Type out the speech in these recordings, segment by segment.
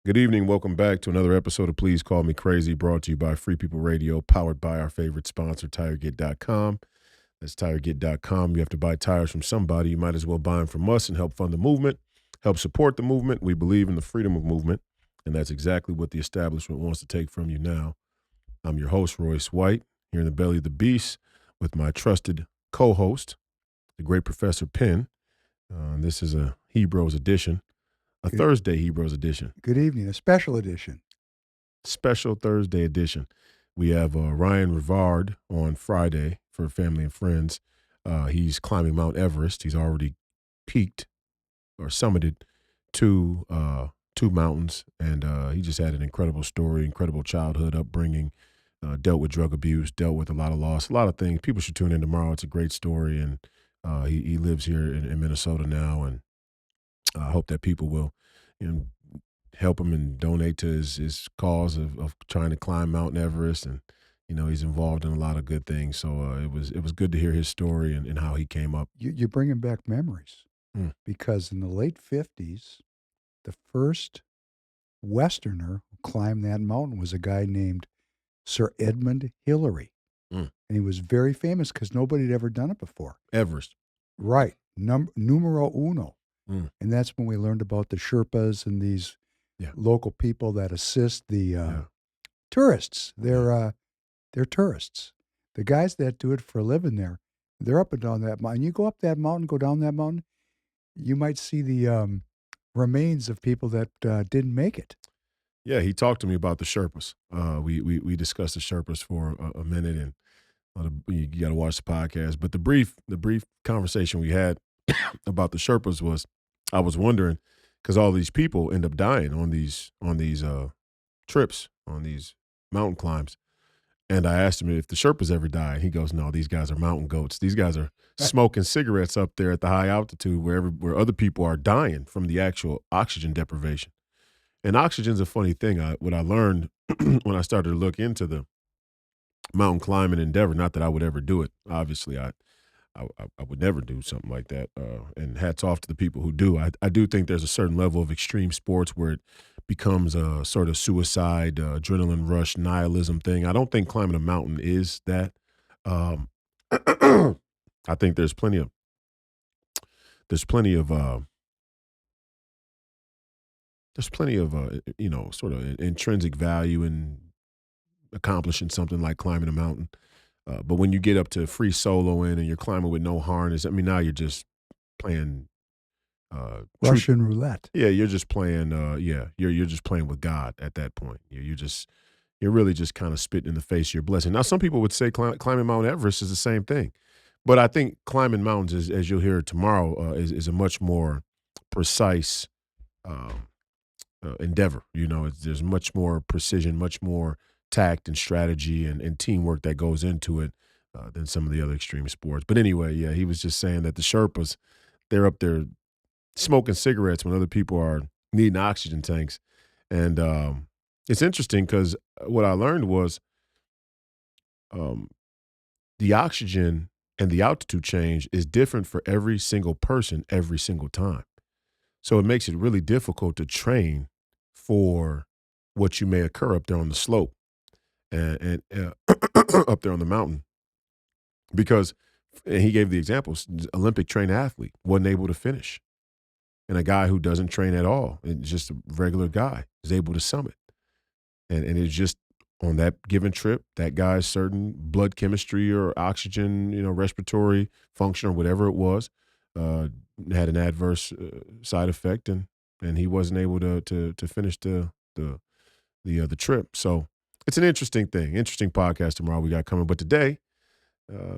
Good evening. Welcome back to another episode of Please Call Me Crazy, brought to you by Free People Radio, powered by our favorite sponsor, TireGet.com. That's TireGet.com. You have to buy tires from somebody. You might as well buy them from us and help fund the movement, help support the movement. We believe in the freedom of movement, and that's exactly what the establishment wants to take from you now. I'm your host, Royce White, here in the belly of the beast with my trusted co-host, the great Professor Penn. This is a HEBROES edition. A Thursday HEBROES edition. Good evening, a special edition. Special Thursday edition. We have Ryan Rivard on Friday for Family and Friends. He's climbing Mount Everest. He's already peaked or summited two mountains, and he just had an incredible story, incredible childhood upbringing, dealt with drug abuse, dealt with a lot of loss, a lot of things. People should tune in tomorrow. It's a great story, and he lives here in Minnesota now, and I hope that people will help him and donate to his cause of trying to climb Mount Everest. And, he's involved in a lot of good things. So it was good to hear his story and how he came up. You're bringing back memories because in the late 50s, the first Westerner who climbed that mountain was a guy named Sir Edmund Hillary. And he was very famous because nobody had ever done it before. Everest. Right. Numero uno. And that's when we learned about the Sherpas and these local people that assist the tourists. They're tourists. The guys that do it for a living there, they're up and down that mountain. You go up that mountain, go down that mountain, you might see the remains of people that didn't make it. Yeah, he talked to me about the Sherpas. We discussed the Sherpas for a minute, and you got to watch the podcast. But the brief conversation we had about the Sherpas was, I was wondering, because all these people end up dying on these trips, on these mountain climbs. And I asked him if the Sherpas ever die. And he goes, no, these guys are mountain goats. These guys are smoking cigarettes up there at the high altitude where other people are dying from the actual oxygen deprivation. And oxygen's a funny thing. What I learned when I started to look into the mountain climbing endeavor, not that I would ever do it. Obviously, I would never do something like that. And hats off to the people who do. I do think there's a certain level of extreme sports where it becomes a sort of suicide, adrenaline rush, nihilism thing. I don't think climbing a mountain is that. I think there's plenty of sort of intrinsic value in accomplishing something like climbing a mountain. But when you get up to free soloing and you're climbing with no harness, now you're just playing Russian roulette. Yeah, you're just playing. You're just playing with God at that point. You're really just kind of spitting in the face of your blessing. Now, some people would say climbing Mount Everest is the same thing, but I think climbing mountains, as you'll hear tomorrow, is a much more precise endeavor. There's much more precision, much more tact and strategy and teamwork that goes into it than some of the other extreme sports. But anyway, yeah, he was just saying that the Sherpas, they're up there smoking cigarettes when other people are needing oxygen tanks. And it's interesting because what I learned was the oxygen and the altitude change is different for every single person every single time. So it makes it really difficult to train for what you may occur up there on the slope and up there on the mountain. Because, and he gave the examples, Olympic trained athlete wasn't able to finish. And a guy who doesn't train at all, just a regular guy, is able to summit. And it's just on that given trip, that guy's certain blood chemistry or oxygen, respiratory function or whatever it was, had an adverse side effect, and he wasn't able to finish the trip. So it's an interesting thing, interesting podcast tomorrow we got coming. But today,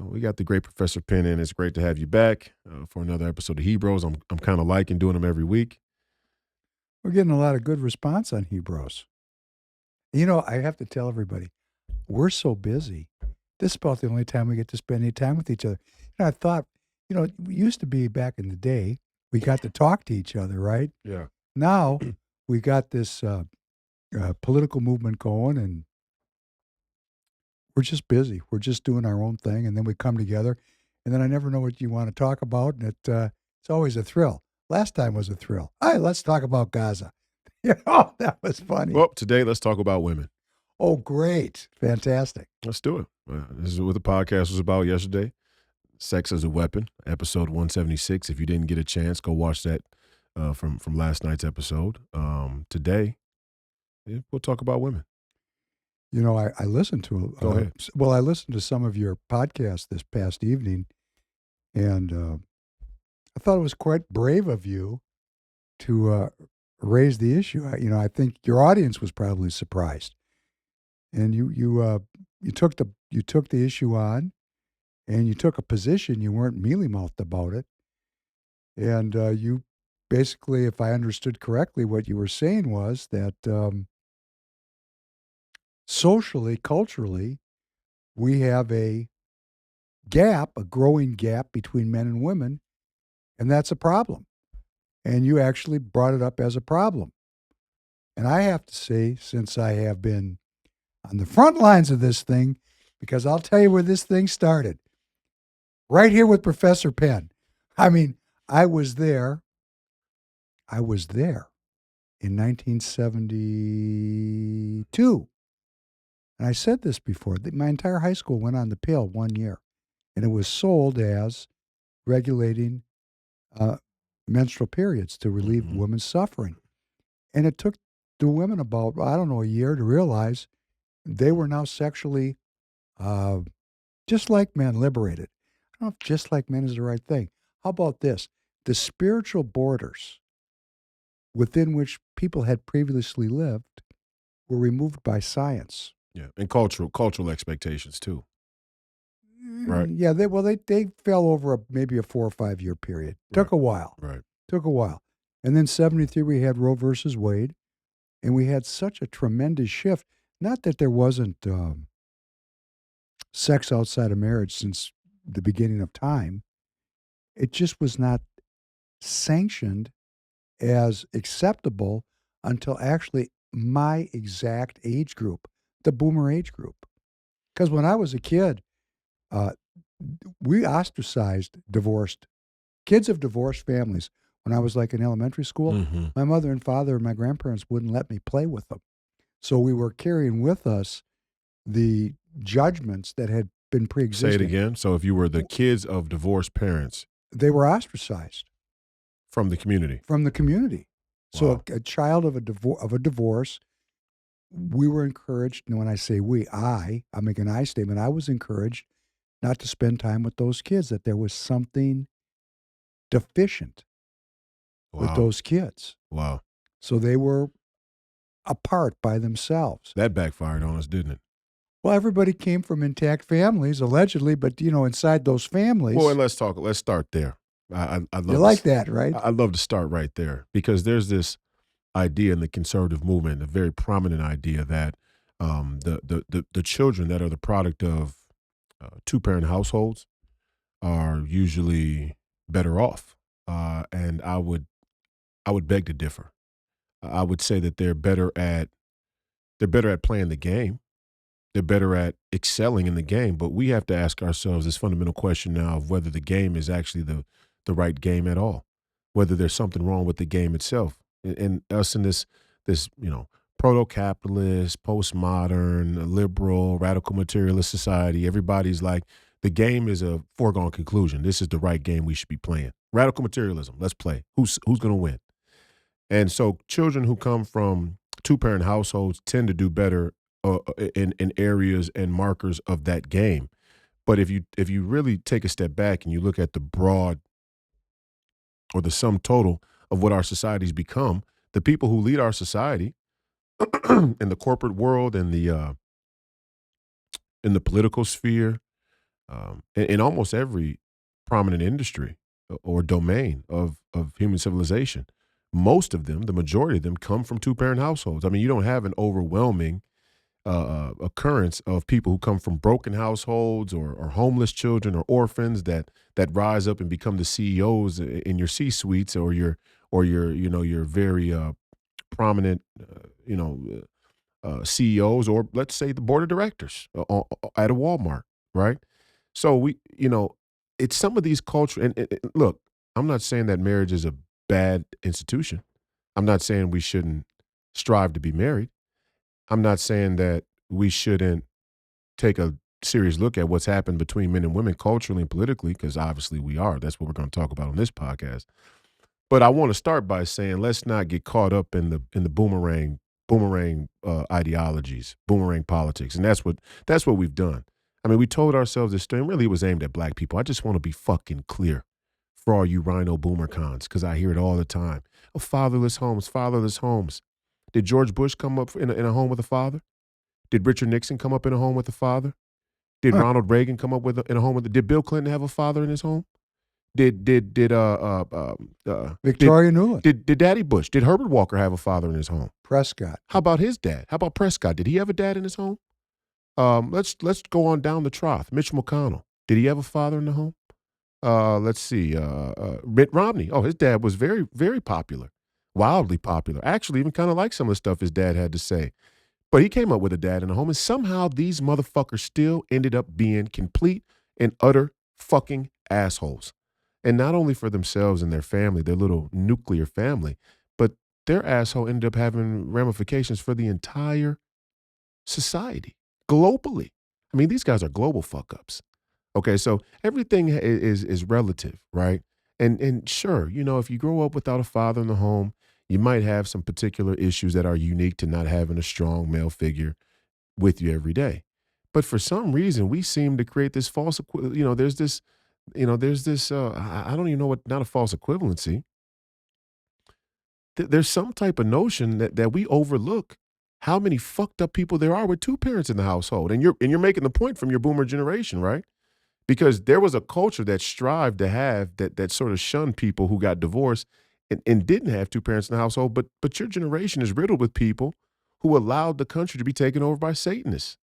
we got the great Professor Penn in. It's great to have you back for another episode of HEBROES. I'm kind of liking doing them every week. We're getting a lot of good response on HEBROES. I have to tell everybody, we're so busy. This is about the only time we get to spend any time with each other. I thought, we used to be back in the day, we got to talk to each other, right? Yeah. Now we got this political movement going, and we're just busy. We're just doing our own thing, and then we come together, and then I never know what you want to talk about, and it's always a thrill. Last time was a thrill. All right, let's talk about Gaza. Oh, that was funny. Well, today let's talk about women. Oh, great. Fantastic. Let's do it. This is what the podcast was about yesterday. Sex as a Weapon, episode 176. If you didn't get a chance, go watch that from last night's episode. Today, we'll talk about women. You know, I listened to Go ahead. Well, I listened to some of your podcasts this past evening, and I thought it was quite brave of you to raise the issue. I think your audience was probably surprised, and you took the issue on, and you took a position. You weren't mealy mouthed about it, and you basically, if I understood correctly, what you were saying was that socially, culturally, we have a growing gap between men and women, and that's a problem. And you actually brought it up as a problem. And I have to say, since I have been on the front lines of this thing, because I'll tell you where this thing started. Right here with Professor Penn. I mean, I was there in 1972. And I said this before. My entire high school went on the pill 1 year. And it was sold as regulating menstrual periods to relieve women's suffering. And it took the women about, a year to realize they were now sexually just like men, liberated. I don't know if just like men is the right thing. How about this? The spiritual borders within which people had previously lived were removed by science. Yeah, and cultural expectations too. Right. Yeah, they fell over maybe a 4 or 5 year period. Took a while. Right. Took a while. And then 73, we had Roe versus Wade, and we had such a tremendous shift. Not that there wasn't sex outside of marriage since the beginning of time. It just was not sanctioned as acceptable until actually my exact age group, the boomer age group. Because when I was a kid, we ostracized kids of divorced families. When I was like in elementary school, my mother and father and my grandparents wouldn't let me play with them. So we were carrying with us the judgments that had been pre-existing. Say it again. So if you were the kids of divorced parents, they were ostracized from the community. From the community. Wow. So a child of a divorce, we were encouraged. And when I say we, I'm making an I statement. I was encouraged not to spend time with those kids. That there was something deficient with those kids. Wow. So they were apart by themselves. That backfired on us, didn't it? Well, everybody came from intact families, allegedly, but inside those families. Well, and let's start there. I love you like that, right? I'd love to start right there because there's this idea in the conservative movement, a very prominent idea that the children that are the product of two-parent households are usually better off, and I would beg to differ. I would say that they're better at playing the game. They're better at excelling in the game, but we have to ask ourselves this fundamental question now of whether the game is actually the right game at all, whether there's something wrong with the game itself. And us in this proto-capitalist, postmodern, liberal, radical materialist society, everybody's like, the game is a foregone conclusion. This is the right game we should be playing. Radical materialism, let's play. Who's going to win? And so children who come from two-parent households tend to do better in areas and markers of that game. But if you really take a step back and you look at the broad or the sum total of what our society's become, the people who lead our society in the corporate world and in the political sphere, in almost every prominent industry or domain of human civilization, most of them, the majority of them, come from two-parent households. I mean, you don't have an overwhelming occurrence of people who come from broken households or homeless children or orphans that rise up and become the CEOs in your C-suites or your very prominent CEOs, or let's say the board of directors at a Walmart, right? So it's some of these culture. And look, I'm not saying that marriage is a bad institution. I'm not saying we shouldn't strive to be married. I'm not saying that we shouldn't take a serious look at what's happened between men and women culturally and politically, because obviously we are. That's what we're going to talk about on this podcast. But I want to start by saying let's not get caught up in the boomerang ideologies, boomerang politics, and that's what we've done. I mean, we told ourselves this thing. Really, it was aimed at black people. I just want to be fucking clear for all you rhino boomer cons, because I hear it all the time. Oh, fatherless homes, fatherless homes. Did George Bush come up in a home with a father? Did Richard Nixon come up in a home with a father? Did Ronald Reagan come up in a home with? Did Bill Clinton have a father in his home? Did Victoria Nuland? Did Daddy Bush? Did Herbert Walker have a father in his home? Prescott. How about his dad? How about Prescott? Did he have a dad in his home? Let's go on down the trough. Mitch McConnell. Did he have a father in the home? Let's see. Mitt Romney. Oh, his dad was very, very popular, wildly popular. Actually, even kind of like some of the stuff his dad had to say. But he came up with a dad in the home, and somehow these motherfuckers still ended up being complete and utter fucking assholes. And not only for themselves and their family, their little nuclear family, but their asshole ended up having ramifications for the entire society, globally. I mean, these guys are global fuck-ups. Okay, so everything is relative, right? And sure, you know, if you grow up without a father in the home, you might have some particular issues that are unique to not having a strong male figure with you every day. But for some reason, we seem to create this false, there's this, I don't even know what, not a false equivalency. There's some type of notion that we overlook how many fucked up people there are with two parents in the household. And you're making the point from your boomer generation, right? Because there was a culture that strived to have that sort of shunned people who got divorced and didn't have two parents in the household. But your generation is riddled with people who allowed the country to be taken over by Satanists,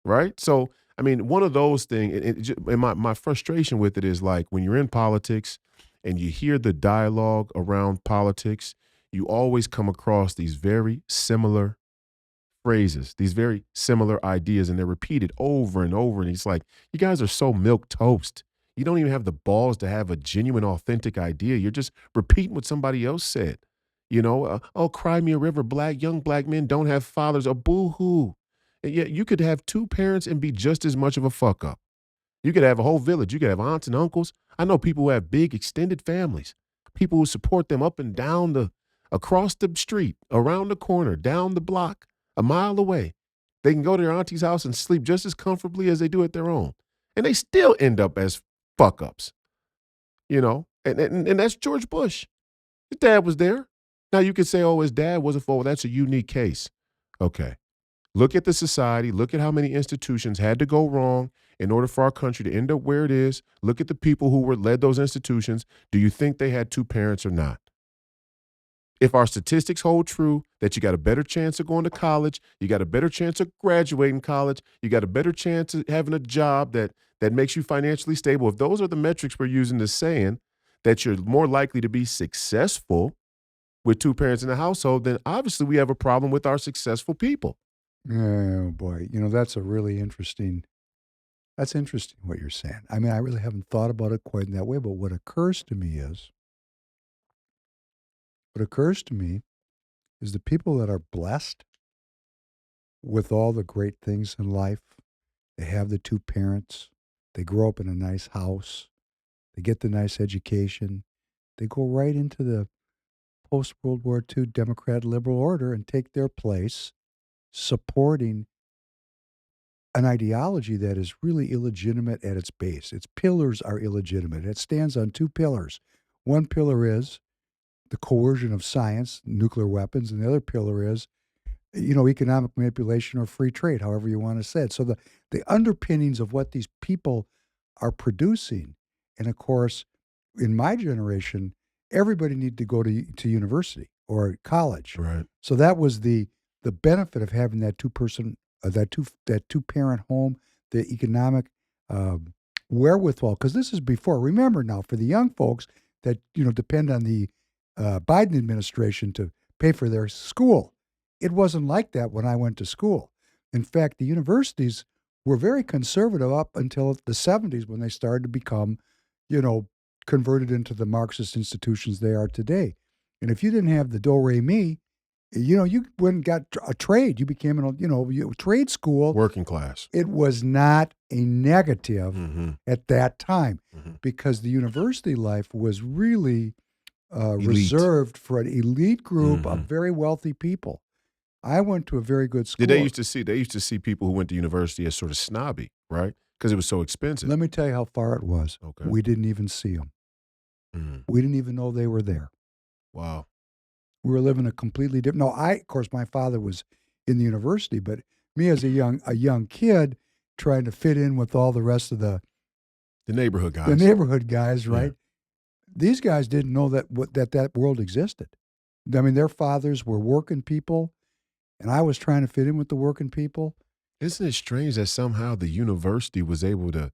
right? So, I mean, one of those things, and my frustration with it is like when you're in politics and you hear the dialogue around politics, you always come across these very similar phrases, these very similar ideas, and they're repeated over and over. And it's like, you guys are so milquetoast. You don't even have the balls to have a genuine, authentic idea. You're just repeating what somebody else said. You know, oh, cry me a river, young black men don't have fathers, a boo-hoo. And yet you could have two parents and be just as much of a fuck up. You could have a whole village. You could have aunts and uncles. I know people who have big extended families, people who support them up and down across the street, around the corner, down the block, a mile away. They can go to their auntie's house and sleep just as comfortably as they do at their own. And they still end up as fuck ups, you know? And that's George Bush. His dad was there. Now you could say, oh, his dad wasn't for, well, that's a unique case. Okay. Look at the society. Look at how many institutions had to go wrong in order for our country to end up where it is. Look at the people who led those institutions. Do you think they had two parents or not? If our statistics hold true, that you got a better chance of going to college, you got a better chance of graduating college, you got a better chance of having a job that makes you financially stable. If those are the metrics we're using to saying that you're more likely to be successful with two parents in the household, then obviously we have a problem with our successful people. Oh boy, you know, that's interesting what you're saying. I mean, I really haven't thought about it quite in that way, but what occurs to me is the people that are blessed with all the great things in life, they have the two parents, they grow up in a nice house, they get the nice education, they go right into the post-World War II Democrat liberal order and take their place supporting an ideology that is really illegitimate at its base. Its pillars are illegitimate. It stands on two pillars. One pillar is the coercion of science, nuclear weapons, and the other pillar is, you know, economic manipulation or free trade, however you want to say it. So the underpinnings of what these people are producing, and of course, in my generation, everybody needed to go to university or college. Right. So that was the benefit of having that that two parent home, the economic wherewithal. Because this is before. Remember now, for the young folks that depend on the Biden administration to pay for their school, it wasn't like that when I went to school. In fact, the universities were very conservative up until the 70s when they started to become, converted into the Marxist institutions they are today. And if you didn't have the do-re-mi, You went and got a trade. You became trade school. Working class. It was not a negative Mm-hmm. at that time Mm-hmm. because the university life was really Elite. reserved for an elite group of Mm-hmm. very wealthy people. I went to a very good school. They used to see people who went to university as sort of snobby, right? Because it was so expensive. Let me tell you how far it was. Okay. We didn't even see them. Mm-hmm. We didn't even know they were there. Wow. We were living a completely different. No, of course, my father was in the university, but me as a young kid trying to fit in with all the rest of the neighborhood guys. The neighborhood guys, right? Yeah. These guys didn't know that world existed. I mean, their fathers were working people, and I was trying to fit in with the working people. Isn't it strange that somehow the university was able to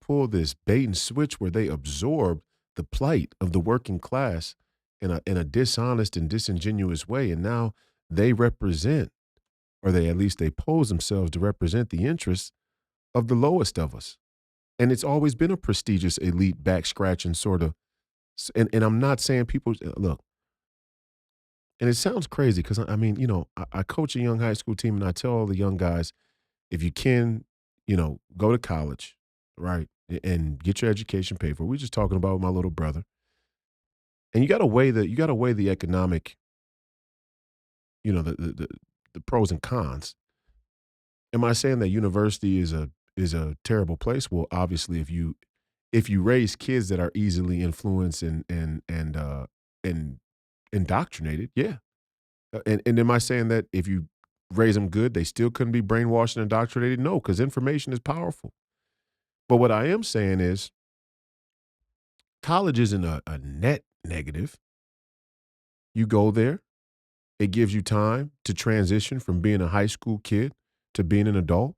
pull this bait and switch where they absorbed the plight of the working class in a dishonest and disingenuous way, and now they represent, or at least they pose themselves to represent the interests of the lowest of us. And it's always been a prestigious, elite, back-scratching sort of, and I'm not saying people, look, and it sounds crazy because, I mean, I coach a young high school team, and I tell all the young guys, if you can, go to college, right, and get your education paid for. We're just talking about my little brother. And you got to weigh the economic, the pros and cons. Am I saying that university is a terrible place? Well, obviously, if you raise kids that are easily influenced and indoctrinated, yeah. And am I saying that if you raise them good, they still couldn't be brainwashed and indoctrinated? No, because information is powerful. But what I am saying is, college isn't a net negative. You go there, it gives you time to transition from being a high school kid to being an adult.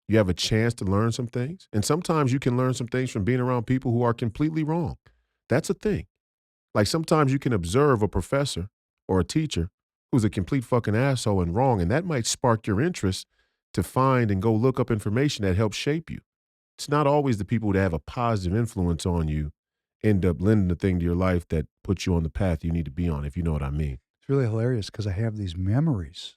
You have a chance to learn some things. And sometimes you can learn some things from being around people who are completely wrong. That's a thing. Like sometimes you can observe a professor or a teacher who's a complete fucking asshole and wrong, and that might spark your interest to find and go look up information that helps shape you. It's not always the people that have a positive influence on you end up lending the thing to your life that puts you on the path you need to be on, if you know what I mean. It's really hilarious because I have these memories.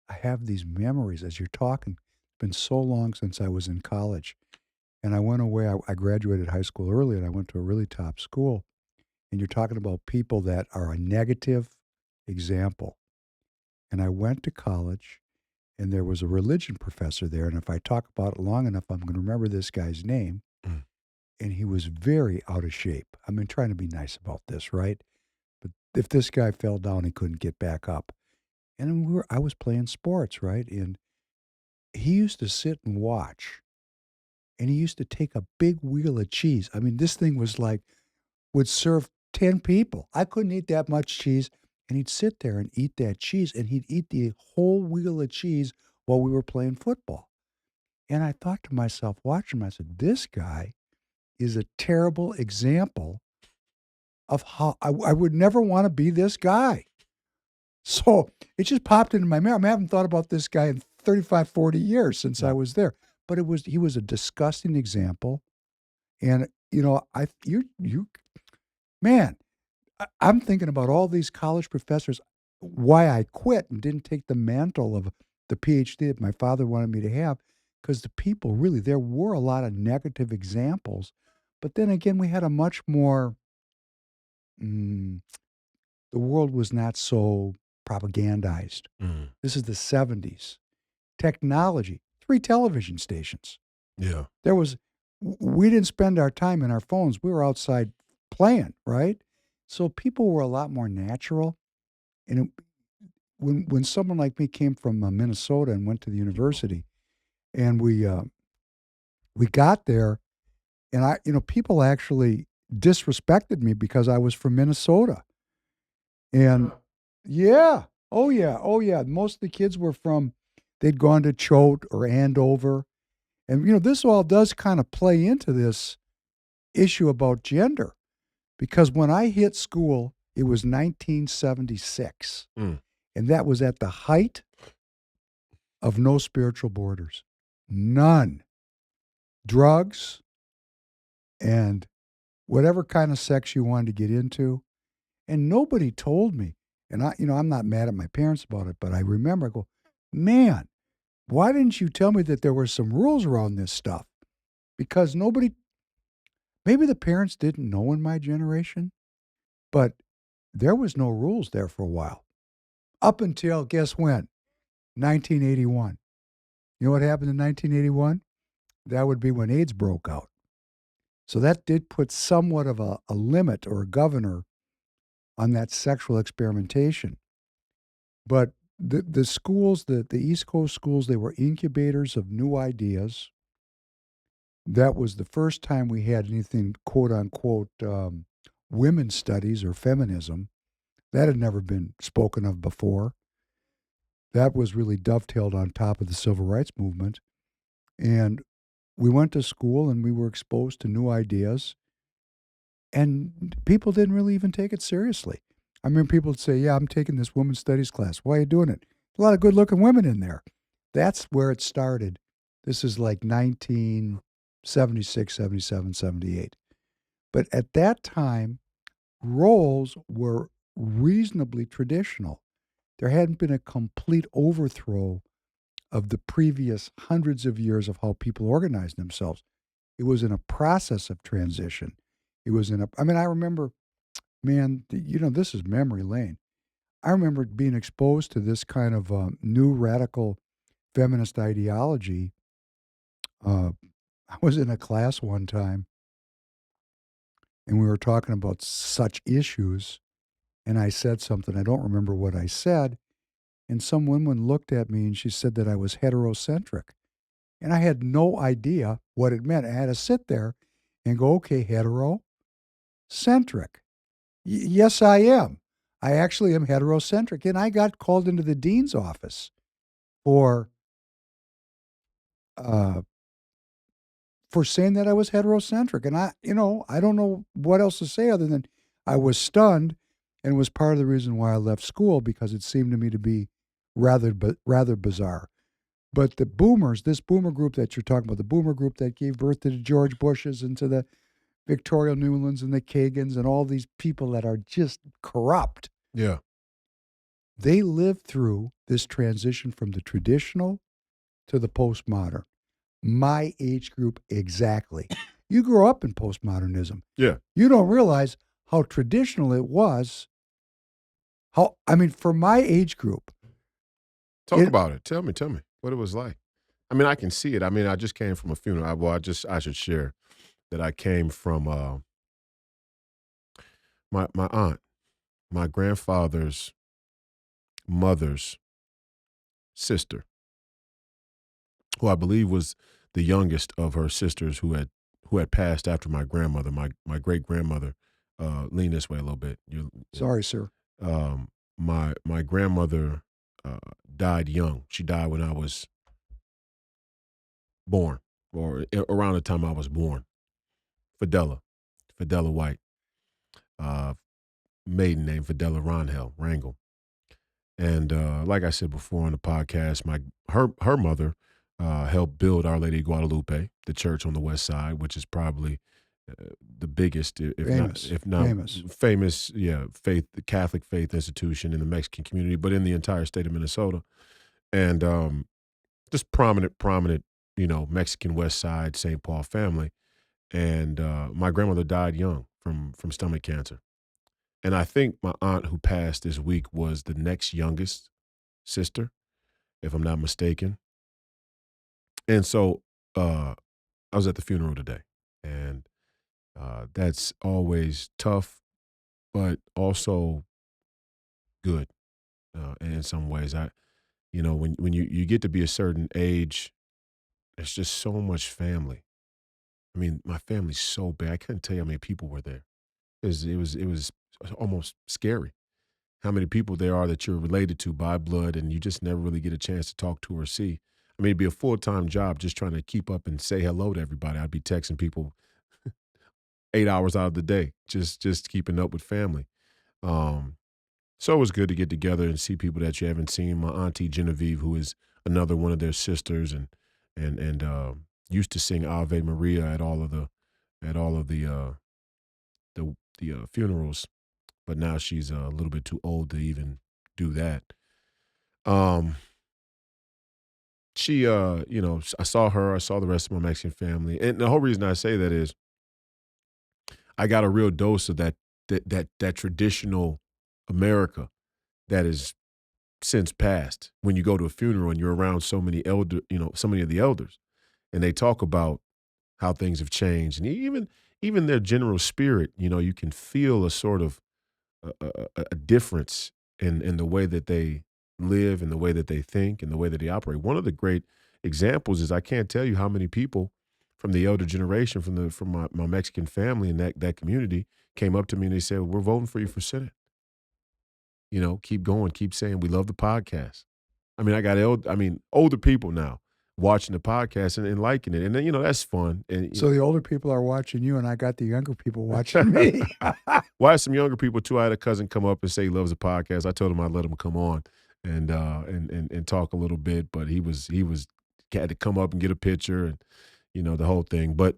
As you're talking. It's been so long since I was in college. And I went away. I graduated high school early, and I went to a really top school. And you're talking about people that are a negative example. And I went to college, and there was a religion professor there. And if I talk about it long enough, I'm going to remember this guy's name. Mm. And he was very out of shape. I mean, trying to be nice about this, right? But if this guy fell down, he couldn't get back up. And I was playing sports, right? And he used to sit and watch. And he used to take a big wheel of cheese. I mean, this thing was like, would serve 10 people. I couldn't eat that much cheese. And he'd sit there and eat that cheese. And he'd eat the whole wheel of cheese while we were playing football. And I thought to myself, watching him, I said, this guy is a terrible example of how I would never want to be this guy. So it just popped into my memory. I haven't thought about this guy in 35, 40 years since I was there. But he was a disgusting example. And, I'm thinking about all these college professors, why I quit and didn't take the mantle of the PhD that my father wanted me to have, because the people really, there were a lot of negative examples. But then again, we had a much more, the world was not so propagandized. Mm. This is the 70s. Technology, 3 television stations. Yeah. We didn't spend our time in our phones. We were outside playing, right? So people were a lot more natural. And when someone like me came from Minnesota and went to the university, and we got there, and people actually disrespected me because I was from Minnesota. And yeah, oh yeah. Most of the kids were they'd gone to Choate or Andover. And, this all does kind of play into this issue about gender. Because when I hit school, it was 1976. Mm. And that was at the height of no spiritual borders. None. Drugs and whatever kind of sex you wanted to get into. And nobody told me, And I'm not mad at my parents about it, but I remember, I go, man, why didn't you tell me that there were some rules around this stuff? Because maybe the parents didn't know in my generation, but there was no rules there for a while. Up until, guess when? 1981. You know what happened in 1981? That would be when AIDS broke out. So that did put somewhat of a limit or a governor on that sexual experimentation. But the schools, the East Coast schools, they were incubators of new ideas. That was the first time we had anything, quote unquote, women's studies or feminism. That had never been spoken of before. That was really dovetailed on top of the civil rights movement. And we went to school and we were exposed to new ideas. And people didn't really even take it seriously. I remember people would say, yeah, I'm taking this women's studies class. Why are you doing it? A lot of good looking women in there. That's where it started. This is like 1976, 77, 78. But at that time, roles were reasonably traditional. There hadn't been a complete overthrow of the previous hundreds of years of how people organized themselves. It was in a process of transition. It was I remember, man, this is memory lane. I remember being exposed to this kind of new radical feminist ideology. I was in a class one time and we were talking about such issues. And I said something, I don't remember what I said. And some woman looked at me and she said that I was heterocentric. And I had no idea what it meant. I had to sit there and go, okay, heterocentric. Yes, I am. I actually am heterocentric. And I got called into the dean's office for saying that I was heterocentric. And I don't know what else to say other than I was stunned, and was part of the reason why I left school, because it seemed to me to be rather bizarre. But the boomers, this boomer group that you're talking about, the boomer group that gave birth to the George Bushes and to the Victoria Newlands and the Kagans and all these people that are just corrupt. Yeah. They lived through this transition from the traditional to the postmodern. My age group exactly. You grew up in postmodernism. Yeah. You don't realize how traditional it was. For my age group. Talk about it. Tell me what it was like. I mean, I can see it. I mean, I just came from a funeral. I should share that I came from my aunt, my grandfather's mother's sister, who I believe was the youngest of her sisters who had passed after my grandmother. My great grandmother. Lean this way a little bit. Sorry, sir. My grandmother died young. She died when I was born, or around the time I was born. Fidela White, maiden name Fidela Rangel. And like I said before on the podcast, her mother helped build Our Lady of Guadalupe, the church on the west side, which is probably the biggest, if not famous, the Catholic faith institution in the Mexican community, but in the entire state of Minnesota. And just prominent, Mexican West Side St. Paul family. And my grandmother died young from stomach cancer. And I think my aunt who passed this week was the next youngest sister, if I'm not mistaken. And so I was at the funeral today, and that's always tough, but also good in some ways. When you get to be a certain age, there's just so much family. I mean, my family's so big. I couldn't tell you how many people were there. It was almost scary how many people there are that you're related to by blood, and you just never really get a chance to talk to or see. I mean, it'd be a full-time job just trying to keep up and say hello to everybody. I'd be texting people 8 hours out of the day, just keeping up with family. So it was good to get together and see people that you haven't seen. My auntie Genevieve, who is another one of their sisters, and used to sing Ave Maria at all of the funerals. but now she's a little bit too old to even do that. Um, she, I saw her, I saw the rest of my Mexican family, and the whole reason I say that is I got a real dose of that traditional America that is since passed. When you go to a funeral and you're around so many so many of the elders, and they talk about how things have changed, and even their general spirit, you can feel a sort of a difference in the way that they live and the way that they think and the way that they operate. One of the great examples is I can't tell you how many people from the elder generation, from my Mexican family and that community came up to me and they said, "We're voting for you for Senate. Keep going, keep saying we love the podcast." I mean, I got older people now watching the podcast and liking it, and then that's fun. And so the older people are watching you, and I got the younger people watching me. Well, I had some younger people too. I had a cousin come up and say he loves the podcast. I told him I'd let him come on and talk a little bit, but he had to come up and get a picture and the whole thing. But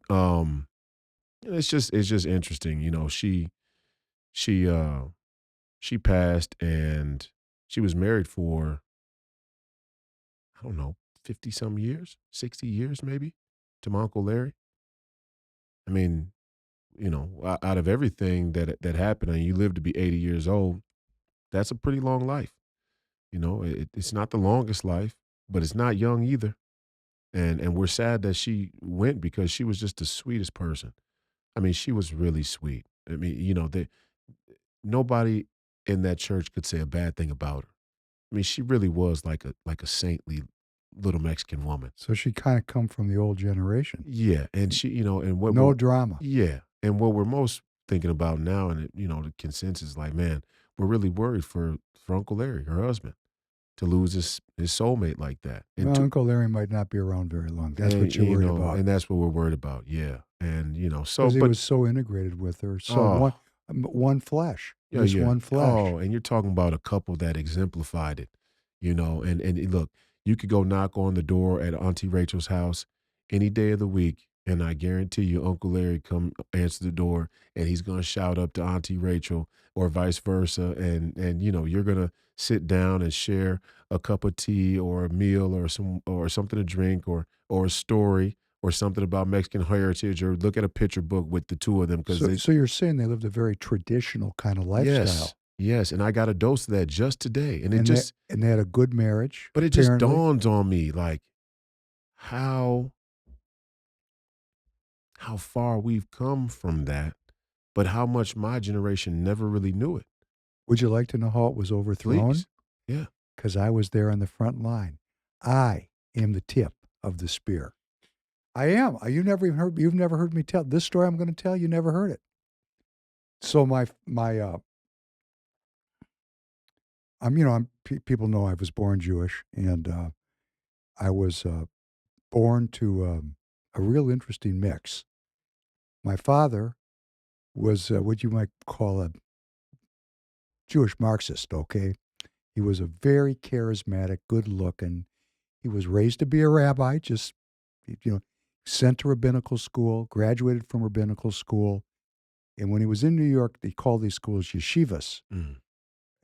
it's just interesting. She passed, and she was married for, I don't know, 50 some years, 60 years maybe, to my Uncle Larry. I mean, out of everything that happened, and you live to be 80 years old, that's a pretty long life. It's not the longest life, but it's not young either. And we're sad that she went because she was just the sweetest person. I mean, she was really sweet. I mean, nobody in that church could say a bad thing about her. I mean, she really was like a saintly little Mexican woman. So she kind of come from the old generation. Yeah, and she, and what no drama. Yeah, and what we're most thinking about now, and the consensus is like, man, we're really worried for Uncle Larry, her husband, to lose his soulmate like that. And well, Uncle Larry might not be around very long. That's what you're worried about, and that's what we're worried about. Yeah, and so because he was so integrated with her, so one flesh. Just one flesh. Oh, and you're talking about a couple that exemplified it, and look, you could go knock on the door at Auntie Rachel's house any day of the week, and I guarantee you Uncle Larry come answer the door, and he's going to shout up to Auntie Rachel or vice versa, and you're going to sit down and share a cup of tea or a meal or something to drink or a story or something about Mexican heritage, or look at a picture book with the two of them. So you're saying they lived a very traditional kind of lifestyle. Yes, and I got a dose of that just today, and they had a good marriage. But it just dawns on me like how far we've come from that, but how much my generation never really knew it. Would you like to know how it was overthrown? Please. Yeah, because I was there on the front line. I am the tip of the spear. I am. You've never heard me tell this story. I'm going to tell you. Never heard it. So people know I was born Jewish, and I was born to a real interesting mix. My father was what you might call a Jewish Marxist. Okay, he was a very charismatic, good-looking. He was raised to be a rabbi. Just sent to rabbinical school, graduated from rabbinical school. And when he was in New York, they called these schools yeshivas. Mm.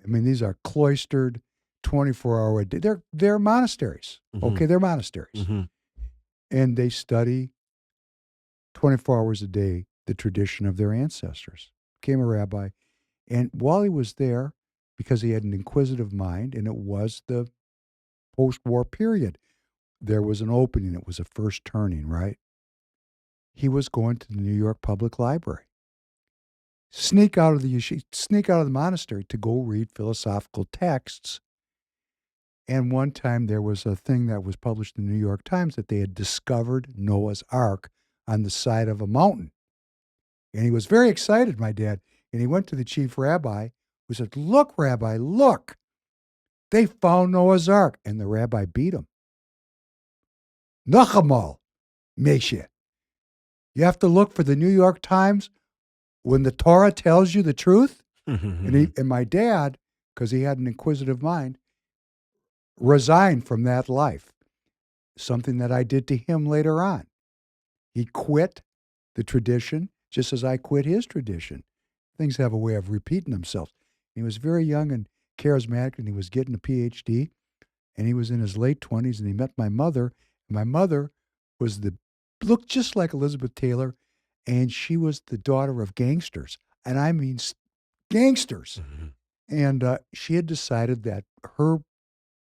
I mean, these are cloistered, 24-hour a day. They're monasteries. Mm-hmm. Okay, they're monasteries. Mm-hmm. And they study 24 hours a day the tradition of their ancestors. Became a rabbi. And while he was there, because he had an inquisitive mind, and it was the post-war period, there was an opening. It was a first turning, right? He was going to the New York Public Library. Sneak out of the monastery to go read philosophical texts. And one time there was a thing that was published in the New York Times that they had discovered Noah's Ark on the side of a mountain. And he was very excited, my dad. And he went to the chief rabbi, who said, "Look, Rabbi, look. They found Noah's Ark." And the rabbi beat him. Nachamal, Meshe. You have to look for the New York Times when the Torah tells you the truth. And my dad, because he had an inquisitive mind, resigned from that life. Something that I did to him later on. He quit the tradition just as I quit his tradition. things have a way of repeating themselves. He was very young and charismatic, and he was getting a PhD, and he was in his late 20s, and he met my mother. My mother looked just like Elizabeth Taylor, and she was the daughter of gangsters. And I mean gangsters. Mm-hmm. And she had decided that her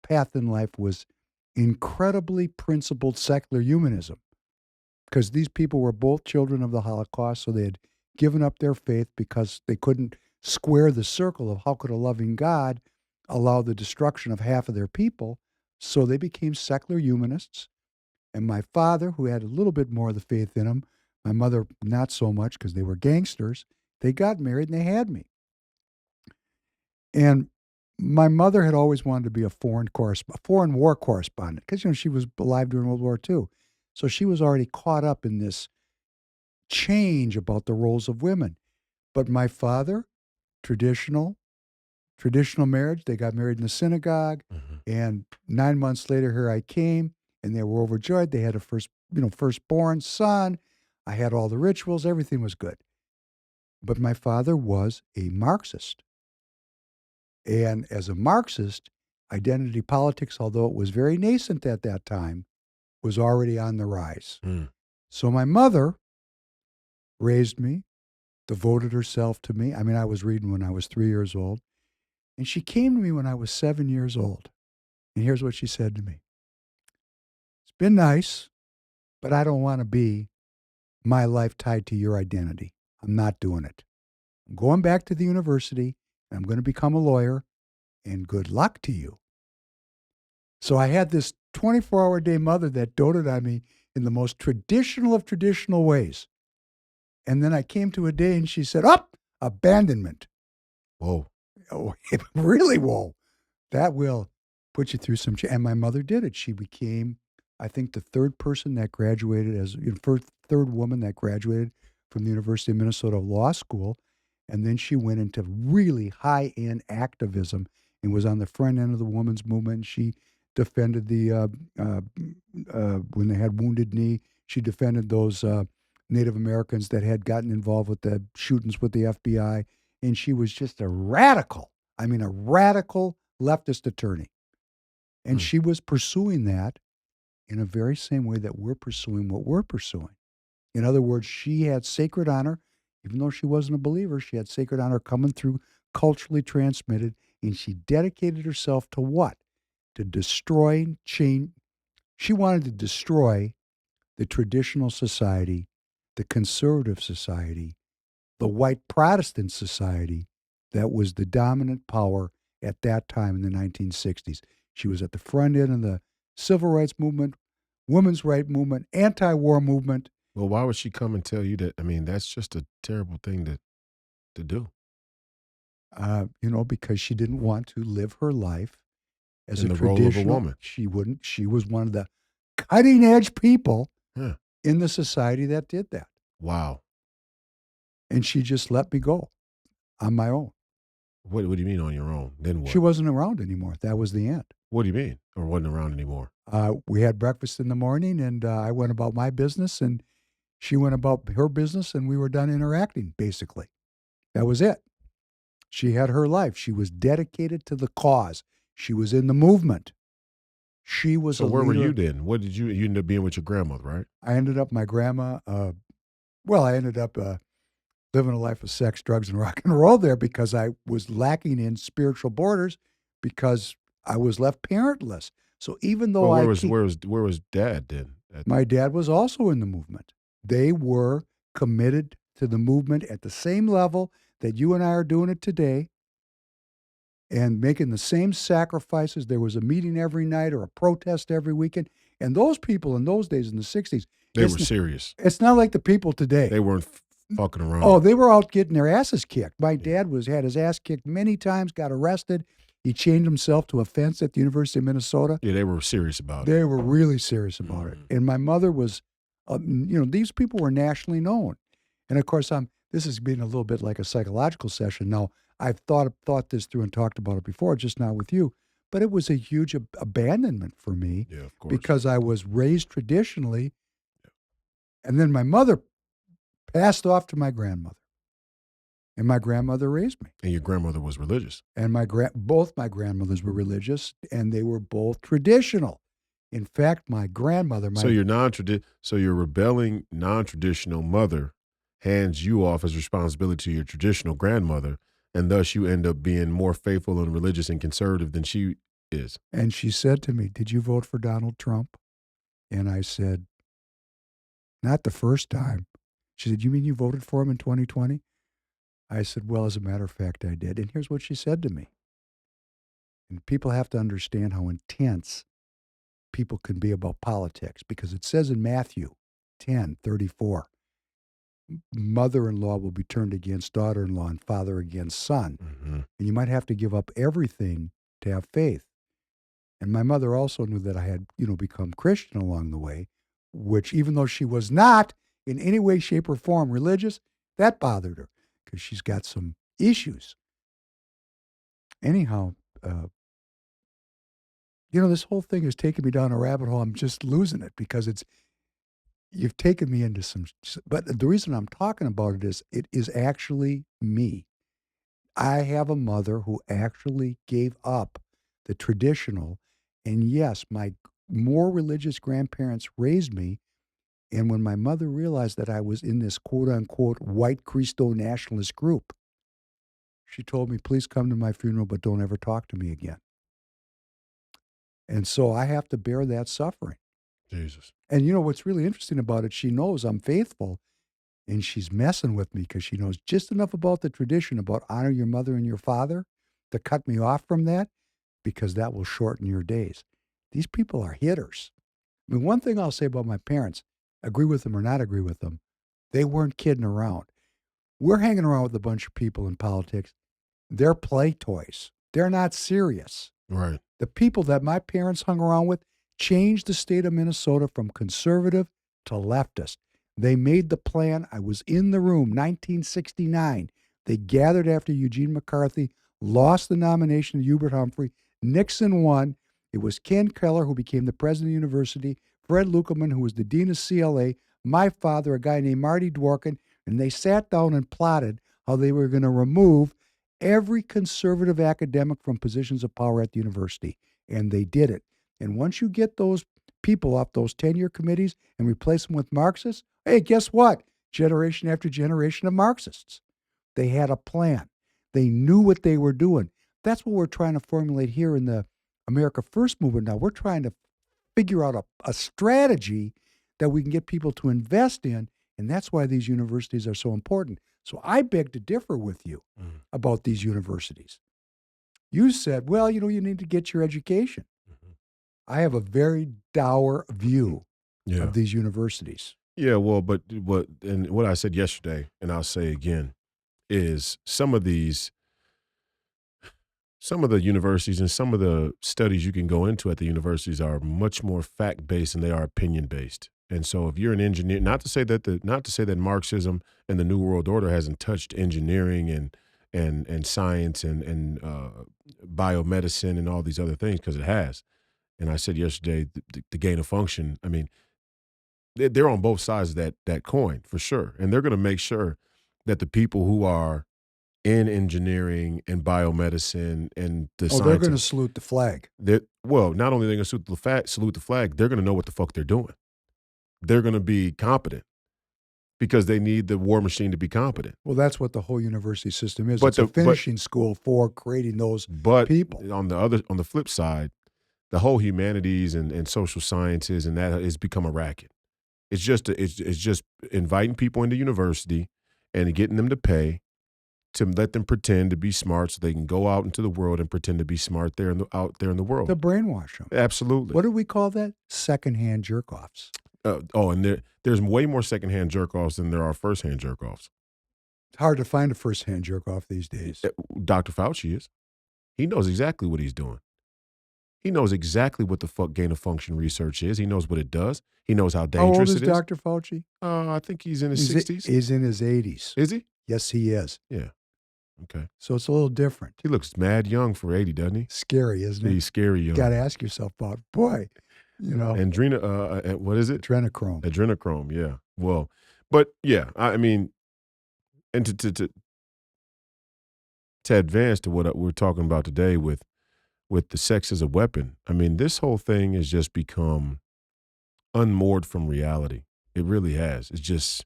path in life was incredibly principled secular humanism, because these people were both children of the Holocaust, so they had given up their faith because they couldn't square the circle of how could a loving God allow the destruction of half of their people. So they became secular humanists. And my father, who had a little bit more of the faith in him, my mother not so much because they were gangsters, they got married and they had me. And my mother had always wanted to be a foreign war correspondent, because she was alive during World War II. So she was already caught up in this change about the roles of women. But my father, traditional marriage, they got married in the synagogue, and 9 months later, here I came, and they were overjoyed. They had a firstborn son. I had all the rituals. Everything was good. But my father was a Marxist. And as a Marxist, identity politics, although it was very nascent at that time, was already on the rise. So my mother raised me, devoted herself to me. I mean, I was reading when I was 3 years old. And she came to me when I was 7 years old. And here's what she said to me. It's been nice, but I don't want to be my life tied to your identity. I'm not doing it. I'm going back to the university, and I'm going to become a lawyer, and good luck to you. So I had this 24-hour-a-day mother that doted on me in the most traditional of traditional ways. And then I came to a day and she said, abandonment. Whoa. Oh, really? Whoa. That will put you through some change. And my mother did it. She became, I think, the third person that graduated third woman that graduated from the University of Minnesota Law School. And then she went into really high-end activism and was on the front end of the women's movement. She defended when they had Wounded Knee, she defended those Native Americans that had gotten involved with the shootings with the FBI. And she was just a radical leftist attorney. And she was pursuing that in a very same way that we're pursuing what we're pursuing. In other words, she had sacred honor. Even though she wasn't a believer, she had sacred honor coming through, culturally transmitted, and she dedicated herself to what? To destroy change. She wanted to destroy the traditional society, the conservative society, the white Protestant society that was the dominant power at that time in the 1960s. She was at the front end of the civil rights movement, women's rights movement, anti-war movement. Well, why would she come and tell you that? I mean, that's just a terrible thing to do. Because she didn't want to live her life as in a the role of a woman. She wouldn't. She was one of the cutting edge people in the society that did that. Wow. And she just let me go on my own. What do you mean on your own? Then what? She wasn't around anymore. That was the end. What do you mean? Or wasn't around anymore? We had breakfast in the morning, and I went about my business, and she went about her business, and we were done interacting, basically. That was it. She had her life. She was dedicated to the cause. She was in the movement. She was So where were you then? What did you ended up being with your grandmother, right? I ended up, my grandma, I ended up living a life of sex, drugs, and rock and roll there because I was lacking in spiritual borders because I was left parentless. So even though where was Dad then? My dad was also in the movement. They were committed to the movement at the same level that you and I are doing it today and making the same sacrifices. There was a meeting every night or a protest every weekend. And those people in those days in the 60s, they were serious. It's not like the people today. They weren't fucking around. Oh, they were out getting their asses kicked. My dad had his ass kicked many times, got arrested. He chained himself to a fence at the University of Minnesota. Yeah, they were serious about it. They were really serious about it. And my mother was, these people were nationally known. And of course, this is being a little bit like a psychological session. Now, I've thought this through and talked about it before, just now with you. But it was a huge abandonment for me. Yeah, of course. Because I was raised traditionally. And then my mother passed off to my grandmother. And my grandmother raised me. And your grandmother was religious. And both my grandmothers were religious, and they were both traditional. In fact, my grandmother, So your rebelling non-traditional mother hands you off as responsibility to your traditional grandmother, and thus you end up being more faithful and religious and conservative than she is. And she said to me, "Did you vote for Donald Trump?" And I said, "Not the first time." She said, "You mean you voted for him in 2020? I said, "Well, as a matter of fact, I did." And here's what she said to me. And people have to understand how intense people can be about politics, because it says in Matthew 10:34, mother-in-law will be turned against daughter-in-law and father against son. Mm-hmm. And you might have to give up everything to have faith. And my mother also knew that I had, become Christian along the way, which, even though she was not in any way, shape, or form religious, that bothered her because she's got some issues. Anyhow, this whole thing has taken me down a rabbit hole. I'm just losing it because you've taken me into some, but the reason I'm talking about it is actually me. I have a mother who actually gave up the traditional, and yes, my more religious grandparents raised me. And when my mother realized that I was in this quote unquote white Christo nationalist group, she told me, "Please come to my funeral, but don't ever talk to me again." And so I have to bear that suffering. Jesus. And what's really interesting about it, she knows I'm faithful, and she's messing with me because she knows just enough about the tradition about honor your mother and your father to cut me off from that, because that will shorten your days. These people are hitters. I mean, one thing I'll say about my parents, agree with them or not agree with them, they weren't kidding around. We're hanging around with a bunch of people in politics. They're play toys. They're not serious. Right. The people that my parents hung around with changed the state of Minnesota from conservative to leftist. They made the plan. I was in the room, 1969. They gathered after Eugene McCarthy lost the nomination to Hubert Humphrey. Nixon won. It was Ken Keller who became the president of the university, Fred Lukelman, who was the dean of CLA, my father, a guy named Marty Dworkin, and they sat down and plotted how they were going to remove every conservative academic from positions of power at the university. And they did it. And once you get those people off those 10-year committees and replace them with Marxists, hey, guess what? Generation after generation of Marxists. They had a plan. They knew what they were doing. That's what we're trying to formulate here in the America First movement now. We're trying to figure out a strategy that we can get people to invest in, and that's why these universities are so important. So I beg to differ with you about these universities. You said, well, you need to get your education. I have a very dour view of these universities. Yeah, well, but what I said yesterday, and I'll say again, is some of the universities and some of the studies you can go into at the universities are much more fact-based than they are opinion-based. And so if you're an engineer, not to say that Marxism and the New World Order hasn't touched engineering and science and biomedicine and all these other things, because it has. And I said yesterday, the gain of function, I mean, they're on both sides of that coin for sure. And they're going to make sure that the people who are in engineering and biomedicine and the science, they're going to salute the flag. Well, not only are they going to salute the flag, they're going to know what the fuck they're doing. They're going to be competent because they need the war machine to be competent. Well, that's what the whole university system is. It's a finishing school for creating those people. On the flip side, the whole humanities and social sciences and that has become a racket. It's just inviting people into university and getting them to pay to let them pretend to be smart so they can go out into the world and pretend to be smart out there in the world. To brainwash them. Absolutely. What do we call that? Secondhand jerk-offs. And there's way more secondhand jerk-offs than there are first-hand jerk-offs. It's hard to find a first-hand jerk-off these days. Dr. Fauci is. He knows exactly what he's doing. He knows exactly what the fuck gain-of-function research is. He knows what it does. He knows how dangerous it is. How old is Dr. Fauci? I think he's in his 60s. He's in his 80s. Is he? Yes, he is. Yeah. Okay. So it's a little different. He looks mad young for 80, doesn't he? Scary, isn't it? He's scary young. You got to ask yourself about, boy, what is it? Adrenochrome. Adrenochrome, yeah. Well, but yeah, I mean, and to advance to what we're talking about today with the sex as a weapon, I mean, this whole thing has just become unmoored from reality. It really has. It's just,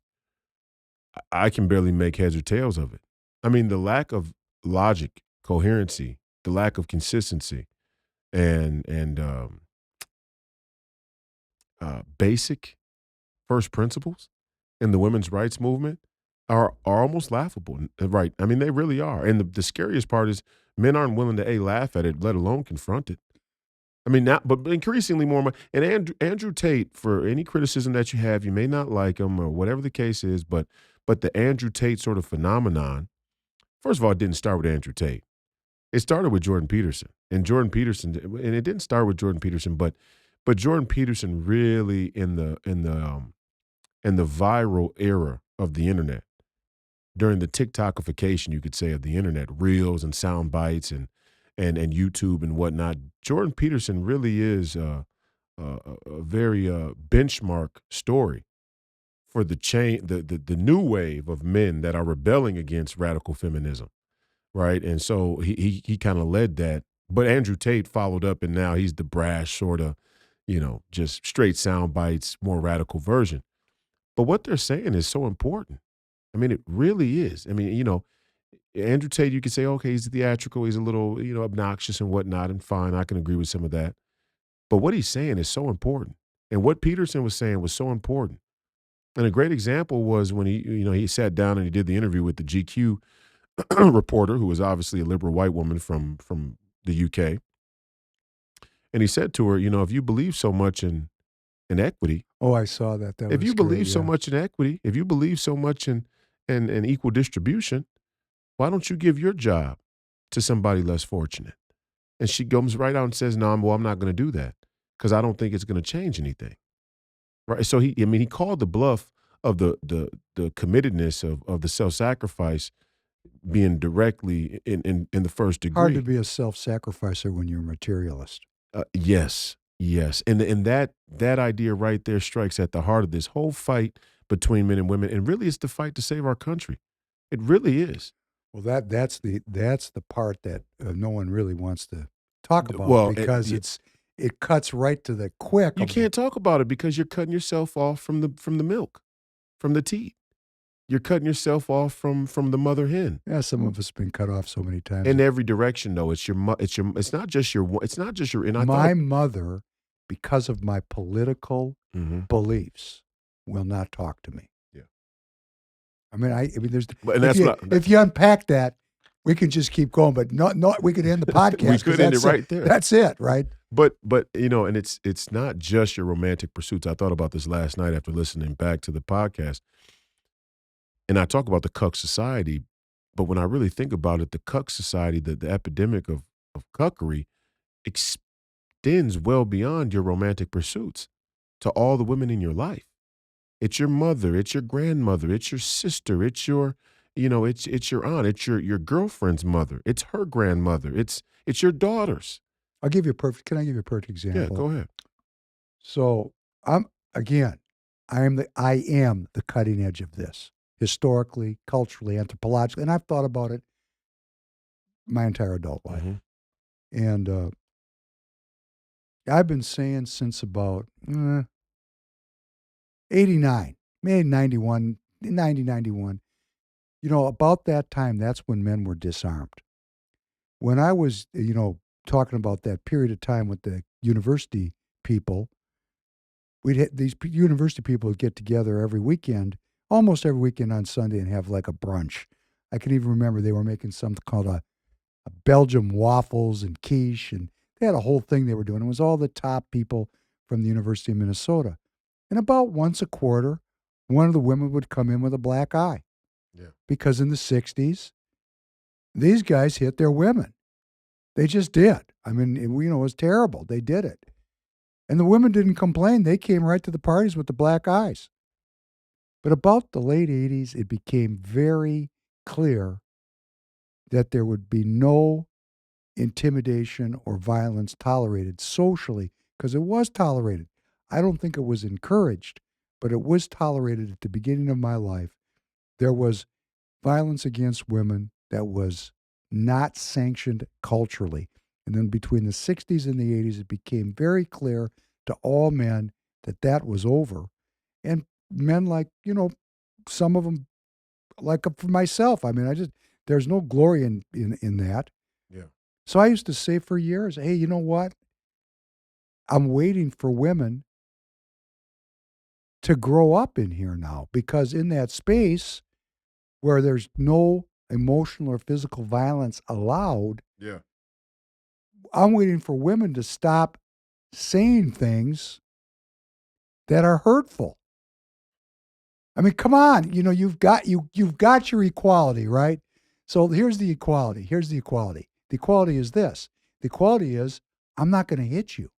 I can barely make heads or tails of it. I mean, the lack of logic, coherency, the lack of consistency, and basic first principles in the women's rights movement are almost laughable, right? I mean, they really are. And the scariest part is men aren't willing to laugh at it, let alone confront it. I mean, now, but increasingly more. And Andrew Tate, for any criticism that you have, you may not like him or whatever the case is, but the Andrew Tate sort of phenomenon, first of all, it didn't start with Andrew Tate. It started with Jordan Peterson, and it didn't start with Jordan Peterson, but Jordan Peterson really in the viral era of the internet, during the TikTokification, you could say, of the internet, reels and sound bites and YouTube and whatnot. Jordan Peterson really is a very benchmark story for the new wave of men that are rebelling against radical feminism, right? And so he kind of led that. But Andrew Tate followed up, and now he's the brash sort of, just straight sound bites, more radical version. But what they're saying is so important. I mean, it really is. I mean, Andrew Tate, you could say, okay, he's theatrical, he's a little, obnoxious and whatnot, and fine, I can agree with some of that. But what he's saying is so important. And what Peterson was saying was so important. And a great example was when he sat down and he did the interview with the GQ reporter, who was obviously a liberal white woman from the UK. And he said to her, if you believe so much in equity. Oh, I saw that. If you believe so much in equity, if you believe so much in equal distribution, why don't you give your job to somebody less fortunate? And she comes right out and says, no, I'm not going to do that because I don't think it's going to change anything. Right. So he called the bluff of the committedness of the self-sacrifice being directly in the first degree. Hard to be a self-sacrificer when you're a materialist. Yes. And that idea right there strikes at the heart of this whole fight between men and women. And really it's the fight to save our country. It really is. Well, that's the part that no one really wants to talk about, because it cuts right to the quick. You can't talk about it because you're cutting yourself off from the milk, from the teat. You're cutting yourself off from the mother hen. Yeah, some of us have been cut off so many times. In every direction, though. It's not just your. My mother, because of my political beliefs, will not talk to me. Yeah. I mean, there's. If you unpack that, we can just keep going, but not. We could end the podcast. We could end it right there. That's it, right? But and it's not just your romantic pursuits. I thought about this last night after listening back to the podcast, and I talk about the cuck society, but when I really think about it, the cuck society, the epidemic of cuckery, extends well beyond your romantic pursuits to all the women in your life. It's your mother, it's your grandmother, it's your sister, it's your, it's your aunt, it's your girlfriend's mother, it's her grandmother, it's your daughters. Can I give you a perfect example? Yeah, go ahead. So I am the cutting edge of this, historically, culturally, anthropologically, and I've thought about it my entire adult life. And I've been saying since about 89, maybe 91, 91. About that time, that's when men were disarmed. When I was, talking about that period of time with the university people, these university people would get together every weekend, almost every weekend on Sunday, and have like a brunch. I can even remember they were making something called a Belgium waffles and quiche, and they had a whole thing they were doing. It was all the top people from the University of Minnesota. And about once a quarter, one of the women would come in with a black eye. Yeah. Because in the 60s, these guys hit their women. They just did. I mean, it was terrible. They did it. And the women didn't complain. They came right to the parties with the black eyes. But about the late 80s, it became very clear that there would be no intimidation or violence tolerated socially, because it was tolerated. I don't think it was encouraged, but it was tolerated at the beginning of my life. There was violence against women that was not sanctioned culturally. And then between the 60s and the 80s, it became very clear to all men that that was over. And men like, some of them, like for myself, I mean, there's no glory in that. Yeah. So I used to say for years, hey, you know what? I'm waiting for women to grow up in here now, because in that space where there's no emotional or physical violence allowed, Yeah. I'm waiting for women to stop saying things that are hurtful. I mean, come on, you've got your equality, right? So here's the equality. The equality is this. The equality is I'm not going to hit you,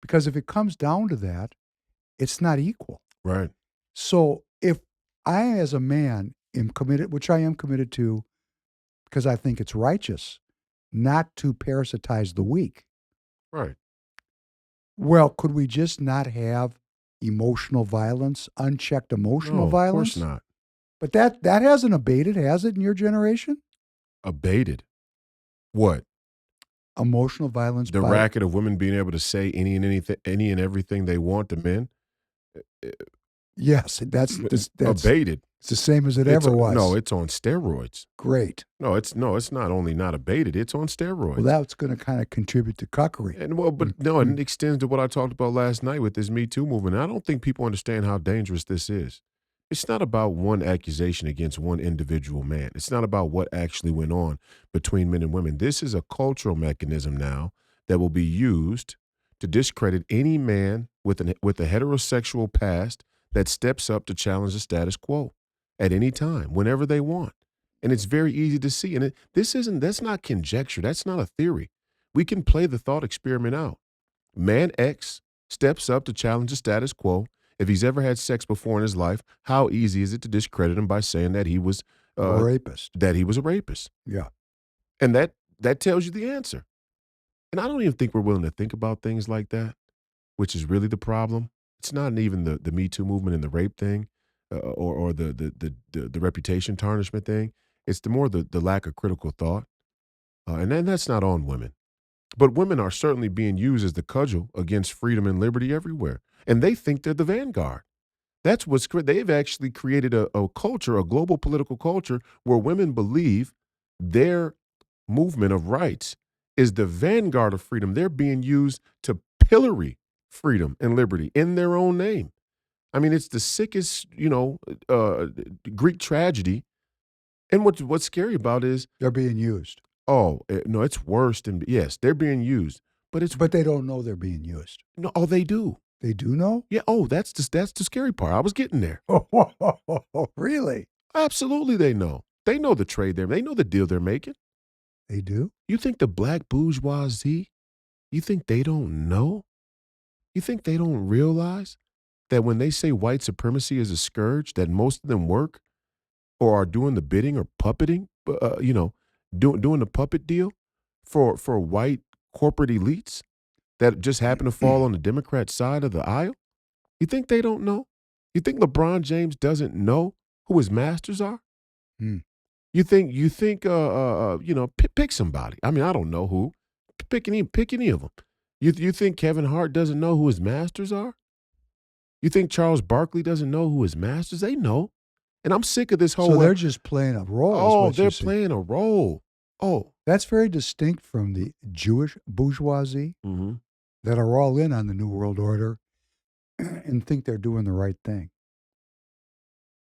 because if it comes down to that, it's not equal. Right. So if I, as a man, am committed, which I am committed to, because I think it's righteous, not to parasitize the weak. Right. Well, could we just not have emotional violence, unchecked emotional violence? Of course not. But that hasn't abated, has it, in your generation? Abated. What? Emotional violence. The racket of women being able to say any and everything they want to men. Yes, that's abated. It's the same as it ever was. No, it's on steroids. Great. No, it's not only not abated, it's on steroids. Well, that's going to kind of contribute to cuckery. And it extends to what I talked about last night with this Me Too movement. I don't think people understand how dangerous this is. It's not about one accusation against one individual man. It's not about what actually went on between men and women. This is a cultural mechanism now that will be used to discredit any man with a heterosexual past that steps up to challenge the status quo at any time, whenever they want. And it's very easy to see. And that's not conjecture. That's not a theory. We can play the thought experiment out. Man X steps up to challenge the status quo. If he's ever had sex before in his life, how easy is it to discredit him by saying that he was a rapist? That he was a rapist. Yeah. And that tells you the answer. And I don't even think we're willing to think about things like that, which is really the problem. It's not even the Me Too movement and the rape thing, or the reputation tarnishment thing. It's the lack of critical thought, and then that's not on women. But women are certainly being used as the cudgel against freedom and liberty everywhere, and they think they're the vanguard. That's they've actually created a culture, a global political culture, where women believe their movement of rights is the vanguard of freedom. They're being used to pillory freedom and liberty in their own name. I mean, it's the sickest, Greek tragedy. And what's scary about is they're being used. Oh, no, it's worse than, yes, they're being used, but they don't know they're being used. No, oh, they do. They do know? Yeah. Oh, that's the scary part. I was getting there. Oh, really? Absolutely, they know. They know the trade they know the deal they're making. They do? You think the black bourgeoisie, you think they don't know? You think they don't realize that when they say white supremacy is a scourge, that most of them work or are doing the bidding or puppeting, doing the puppet deal for white corporate elites that just happen to fall on the Democrat side of the aisle? You think they don't know? You think LeBron James doesn't know who his masters are? You think pick somebody. I mean, I don't know who. Pick any of them. You think Kevin Hart doesn't know who his masters are? You think Charles Barkley doesn't know who his masters? They know. And I'm sick of this whole. So they're just playing a role. Oh, they're playing a role. Oh, that's very distinct from the Jewish bourgeoisie that are all in on the New World Order and think they're doing the right thing.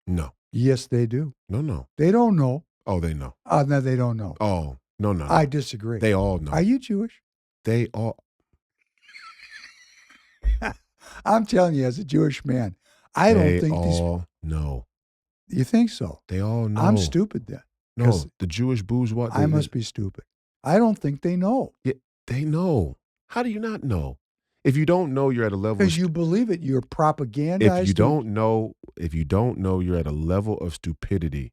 No. Yes, they do. No. They don't know. Oh, they know. No, they don't know. Oh, no. I disagree. They all know. Are you Jewish? They all. I'm telling you, as a Jewish man, I don't think they all know. You think so? They all know. I'm stupid then. No, the Jewish bourgeois. I must be stupid. I don't think they know. Yeah, they know. How do you not know? If you don't know, you're at a level. Because you believe it. You're propagandized. If you don't know, you're at a level of stupidity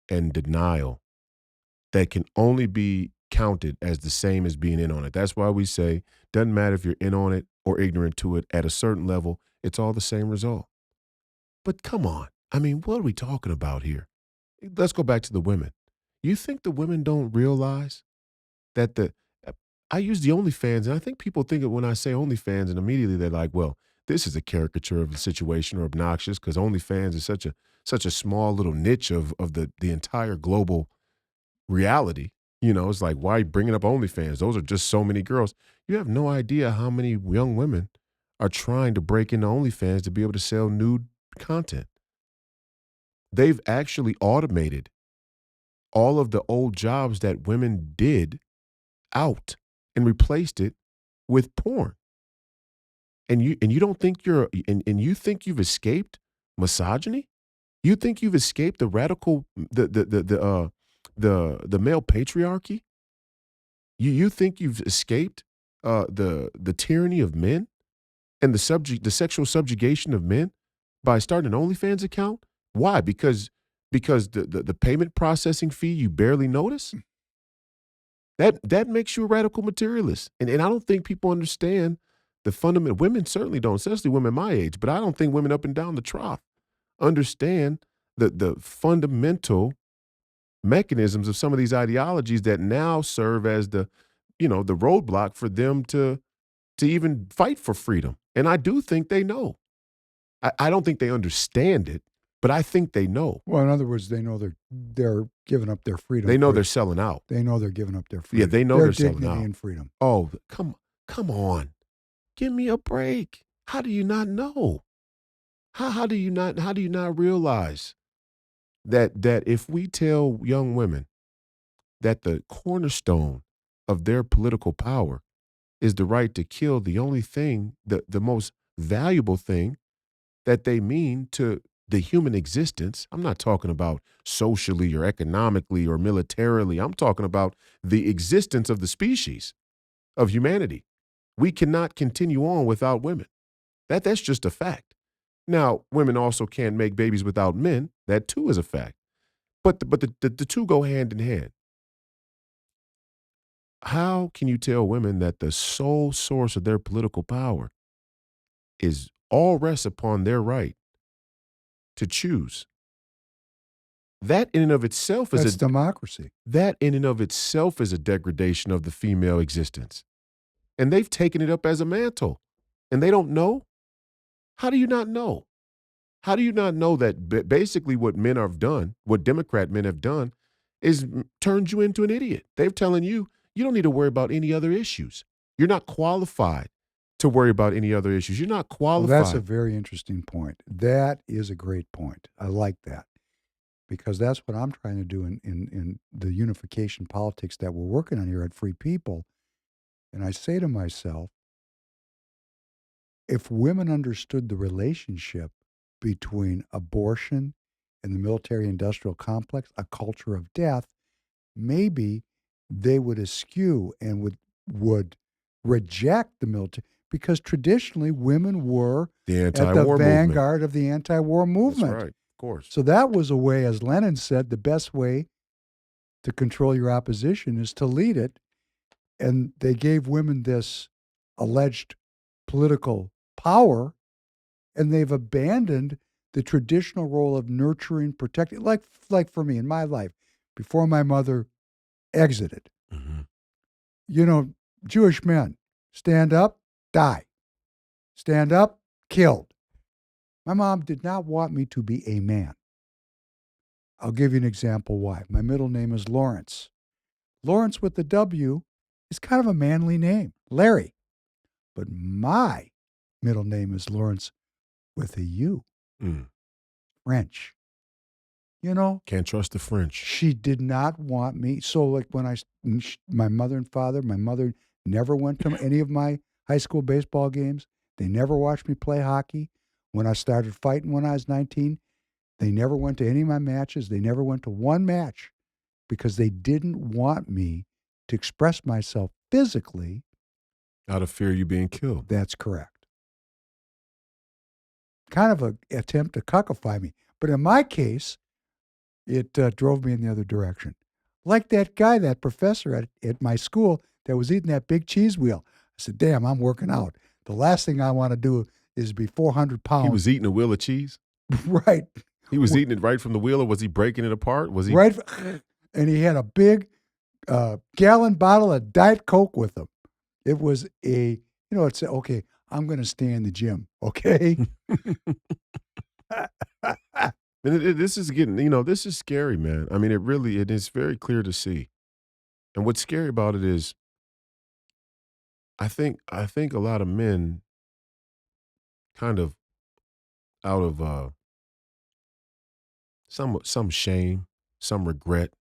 and denial that can only be counted as the same as being in on it. That's why we say, doesn't matter if you're in on it or ignorant to it. At a certain level, it's all the same result. But come on. I mean, what are we talking about here? Let's go back to the women. You think the women don't realize that I use the OnlyFans, and I think people think it when I say OnlyFans, and immediately they're like, well, this is a caricature of the situation or obnoxious because OnlyFans is such a small little niche of the entire global reality. It's like, why are you bringing up OnlyFans? Those are just so many girls. You have no idea how many young women are trying to break into OnlyFans to be able to sell nude content. They've actually automated all of the old jobs that women did out and replaced it with porn. And you don't think and you think you've escaped misogyny? You think you've escaped the radical the male patriarchy? You think you've escaped the tyranny of men and the sexual subjugation of men by starting an OnlyFans account? Why? Because the payment processing fee you barely notice? That makes you a radical materialist. And I don't think people understand the fundamental. Women certainly don't, especially women my age, but I don't think women up and down the trough understand the fundamental mechanisms of some of these ideologies that now serve as the roadblock for them to even fight for freedom. And I do think they know. I don't think they understand it, but I think they know. Well, in other words, they know they're giving up their freedom. They know they're selling out. They know they're giving up their freedom. Yeah, they know they're selling out. Their dignity and freedom. Oh, come on. Give me a break. How do you not know? How do you not realize that if we tell young women that the cornerstone of their political power is the right to kill, the only thing, the most valuable thing that they mean to the human existence. I'm not talking about socially or economically or militarily. I'm talking about the existence of the species, of humanity. We cannot continue on without women. That's just a fact. Now, women also can't make babies without men. That too is a fact. But the two go hand in hand. How can you tell women that the sole source of their political power is all rests upon their right to choose? That in and of itself is democracy. That in and of itself is a degradation of the female existence. And they've taken it up as a mantle. And they don't know? How do you not know? How do you not know that basically what men have done, what Democrat men have done, is turned you into an idiot? They're telling you, you don't need to worry about any other issues. You're not qualified to worry about any other issues. You're not qualified. Well, that's a very interesting point. That is a great point. I like that. Because that's what I'm trying to do in the unification politics that we're working on here at Free People. And I say to myself, if women understood the relationship between abortion and the military-industrial complex, a culture of death, maybe they would eschew and would reject the military, because traditionally women were at the vanguard of the anti-war movement. That's right, of course. So that was a way, as Lenin said, the best way to control your opposition is to lead it. And they gave women this alleged political power, and they've abandoned the traditional role of nurturing, protecting, like for me in my life, before my mother exited. Mm-hmm. Jewish men, stand up, die. Stand up, killed. My mom did not want me to be a man. I'll give you an example why. My middle name is Lawrence. Lawrence with the W is kind of a manly name, Larry. But my middle name is Lawrence with a U. French. Can't trust the French. She did not want me. So like when my mother and father, my mother never went to any of my high school baseball games. They never watched me play hockey. When I started fighting when I was 19, they never went to any of my matches. They never went to one match because they didn't want me to express myself physically. Out of fear of you being killed. That's correct. Kind of an attempt to cuckify me. But in my case, it drove me in the other direction. Like that guy, that professor at my school that was eating that big cheese wheel. I said, damn, I'm working out. The last thing I want to do is be 400 pounds. He was eating a wheel of cheese? Right. He was eating it right from the wheel, or was he breaking it apart? Was he right? And he had a big gallon bottle of Diet Coke with him. It was it's okay, I'm going to stay in the gym, okay? This is getting, this is scary, man. I mean, it is very clear to see. And what's scary about it is, I think a lot of men kind of out of some shame, some regret,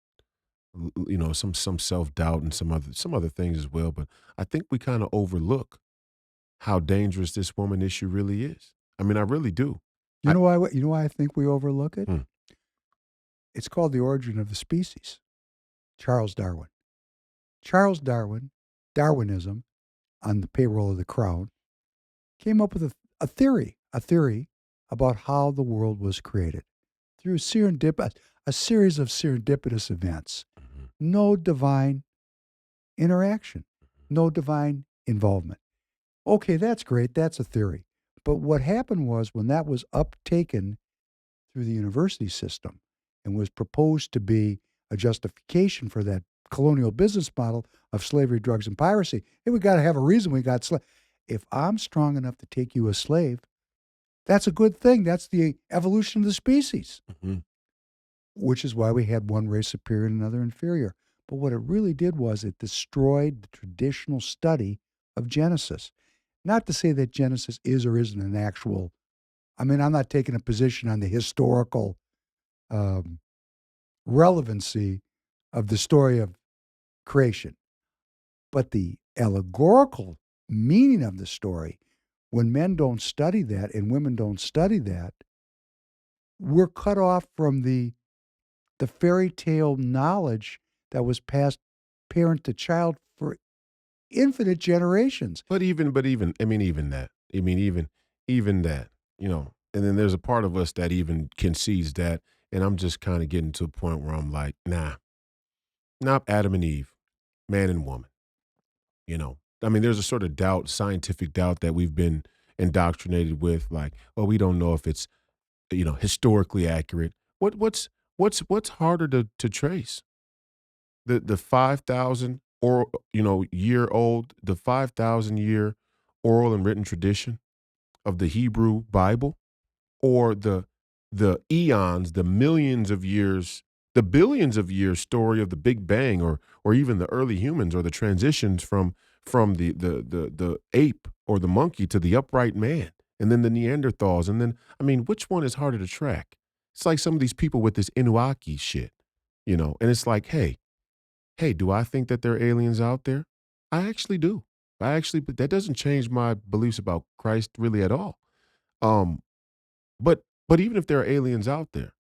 some self doubt, and some other things as well. But I think we kind of overlook how dangerous this woman issue really is. I mean, I really do. You I, know why? You know why I think we overlook it? Hmm. It's called The Origin of the Species. Charles Darwin. Charles Darwin, Darwinism, on the payroll of the Crown, came up with a theory about how the world was created through a series of serendipitous events. Mhm. No divine interaction, no divine involvement. Okay, that's great. That's a theory. But what happened was when that was uptaken through the university system and was proposed to be a justification for that colonial business model of slavery, drugs, and piracy, hey, we got to have a reason we got slaves. If I'm strong enough to take you as slave, that's a good thing. That's the evolution of the species, Mhm. which is why we had one race superior and another inferior. But what it really did was it destroyed the traditional study of Genesis. Not to say that Genesis is or isn't an actual, I'm not taking a position on the historical um, relevancy of the story of creation, but the allegorical meaning of the story, when men don't study that and women don't study that, we're cut off from the fairy tale knowledge that was passed parent to child for infinite generations. Even that. Even that. And then there's a part of us that even concedes that, and I'm just kind of getting to a point where I'm like, nah, not Adam and Eve, man and woman. I mean, there's a sort of doubt, scientific doubt that we've been indoctrinated with, like, well, we don't know if it's historically accurate. What's harder to trace? The 5,000 or year old, the 5,000 year oral and written tradition of the Hebrew Bible, or the eons, the millions of years, the billions of years story of the Big Bang, or even the early humans, or the transitions from the ape or the monkey to the upright man, and then the Neanderthals, and then, I mean, which one is harder to track? It's like some of these people with this Inuaki shit, and it's like, hey, do I think that there are aliens out there? I actually do. But that doesn't change my beliefs about Christ really at all. Um, but even if there are aliens out there,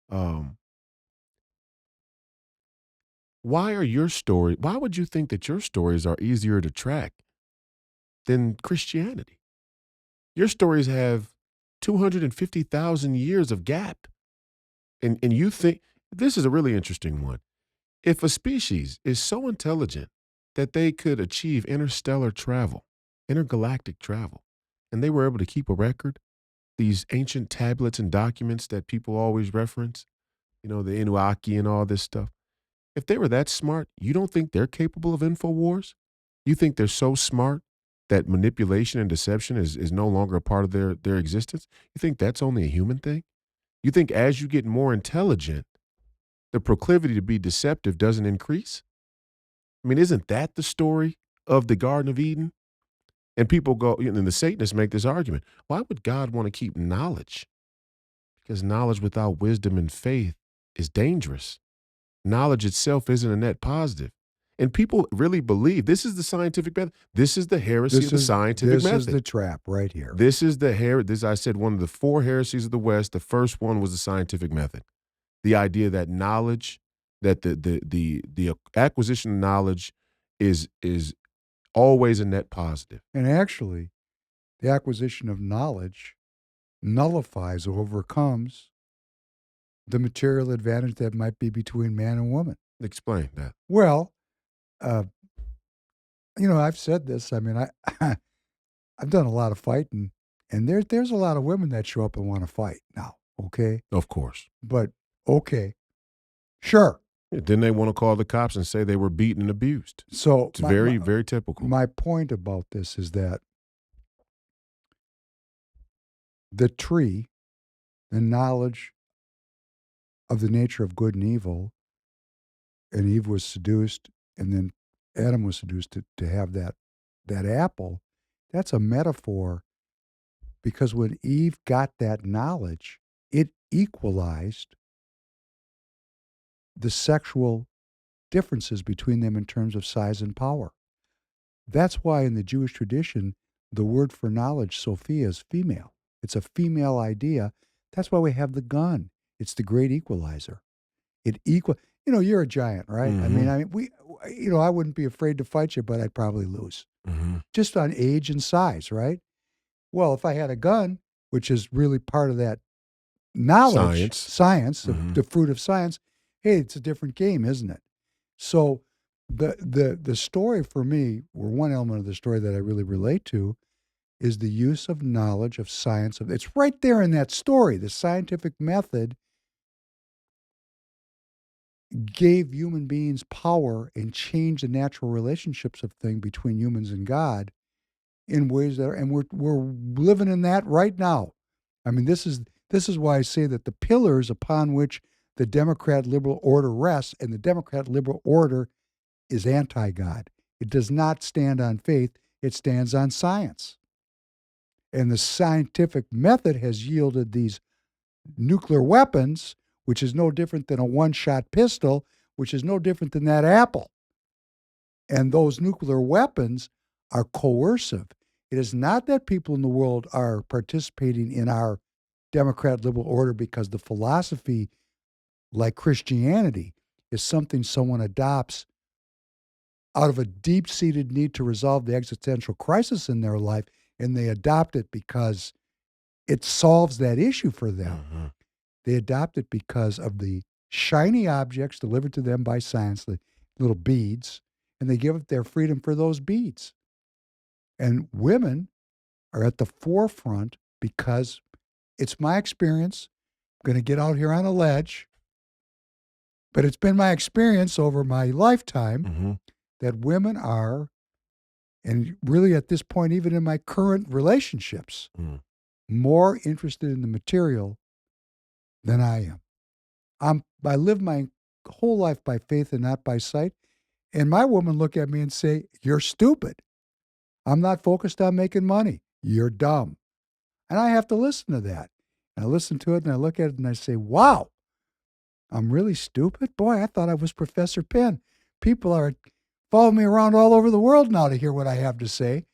um, why would you think that your stories are easier to track than Christianity? Your stories have 250,000 years of gap. And you think this is a really interesting one. If a species is so intelligent that they could achieve interstellar travel, intergalactic travel, and they were able to keep a record, these ancient tablets and documents that people always reference, the Inuaki and all this stuff. If they were that smart, you don't think they're capable of InfoWars? You think they're so smart that manipulation and deception is no longer a part of their existence? You think that's only a human thing? You think as you get more intelligent, the proclivity to be deceptive doesn't increase? I mean, isn't that the story of the Garden of Eden? And people go, and the Satanists make this argument. Why would God want to keep knowledge? Because knowledge without wisdom and faith is dangerous. Knowledge itself isn't a net positive. And people really believe this is the scientific method. This is the heresy of the scientific method. This is the trap right here. I said, one of the four heresies of the West. The first one was the scientific method. The idea that knowledge, that the acquisition of knowledge is always a net positive. And actually, the acquisition of knowledge nullifies or overcomes the material advantage that might be between man and woman. Explain that. Well, I've said this. I mean, I've done a lot of fighting, and there's a lot of women that show up and want to fight now. Okay, Of course. but okay, sure, Then they want to call the cops and say they were beaten and abused. So it's very typical. My point about this is that the tree, the knowledge of the nature of good and evil, and Eve was seduced, and then Adam was seduced to have that apple, that's a metaphor, because when Eve got that knowledge, it equalized the sexual differences between them in terms of size and power. That's why in the Jewish tradition, the word for knowledge, Sophia, is female. It's a female idea. That's why we have the gun. It's the great equalizer. You're a giant, right? Mm-hmm. I mean, I wouldn't be afraid to fight you, but I'd probably lose. Mm-hmm. Just on age and size, right? Well, if I had a gun, which is really part of that knowledge, science, mm-hmm. the fruit of science, hey, it's a different game, isn't it? So the story for me, or one element of the story that I really relate to, is the use of knowledge, of science. It's right there in that story. The scientific method gave human beings power and changed the natural relationships of things between humans and God in ways that and we're living in that right now. I mean, this is why I say that the pillars upon which the Democrat liberal order rests, and the Democrat liberal order is anti-God. It does not stand on faith, it stands on science. And the scientific method has yielded these nuclear weapons, which is no different than a one-shot pistol, which is no different than that apple. And those nuclear weapons are coercive. It is not that people in the world are participating in our Democrat liberal order because the philosophy, like Christianity, is something someone adopts out of a deep-seated need to resolve the existential crisis in their life, and they adopt it because it solves that issue for them. Mm-hmm. They adopt it because of the shiny objects delivered to them by science, the little beads, and they give up their freedom for those beads. And women are at the forefront because it's my experience. I'm going to get out here on a ledge, but it's been my experience over my lifetime mm-hmm. that women are, and really at this point, even in my current relationships, more interested in the material than I am. I live my whole life by faith and not by sight. And my woman look at me and say, "You're stupid. I'm not focused on making money. You're dumb." And I have to listen to that. And I listen to it and I look at it and I say, wow, I'm really stupid? Boy, I thought I was Professor Penn. People are following me around all over the world now to hear what I have to say.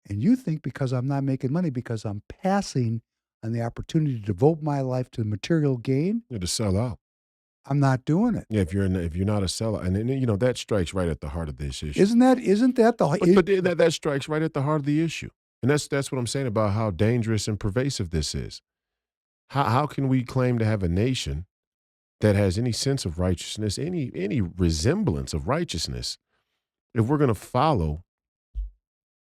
And you think because I'm not making money, because I'm passing on the opportunity to devote my life to material gain, to sell out. I'm not doing it. Yeah, if you're not a sellout, and then, that strikes right at the heart of this issue. Isn't that the? But that strikes right at the heart of the issue, and that's what I'm saying about how dangerous and pervasive this is. How can we claim to have a nation that has any sense of righteousness, any resemblance of righteousness, if we're going to follow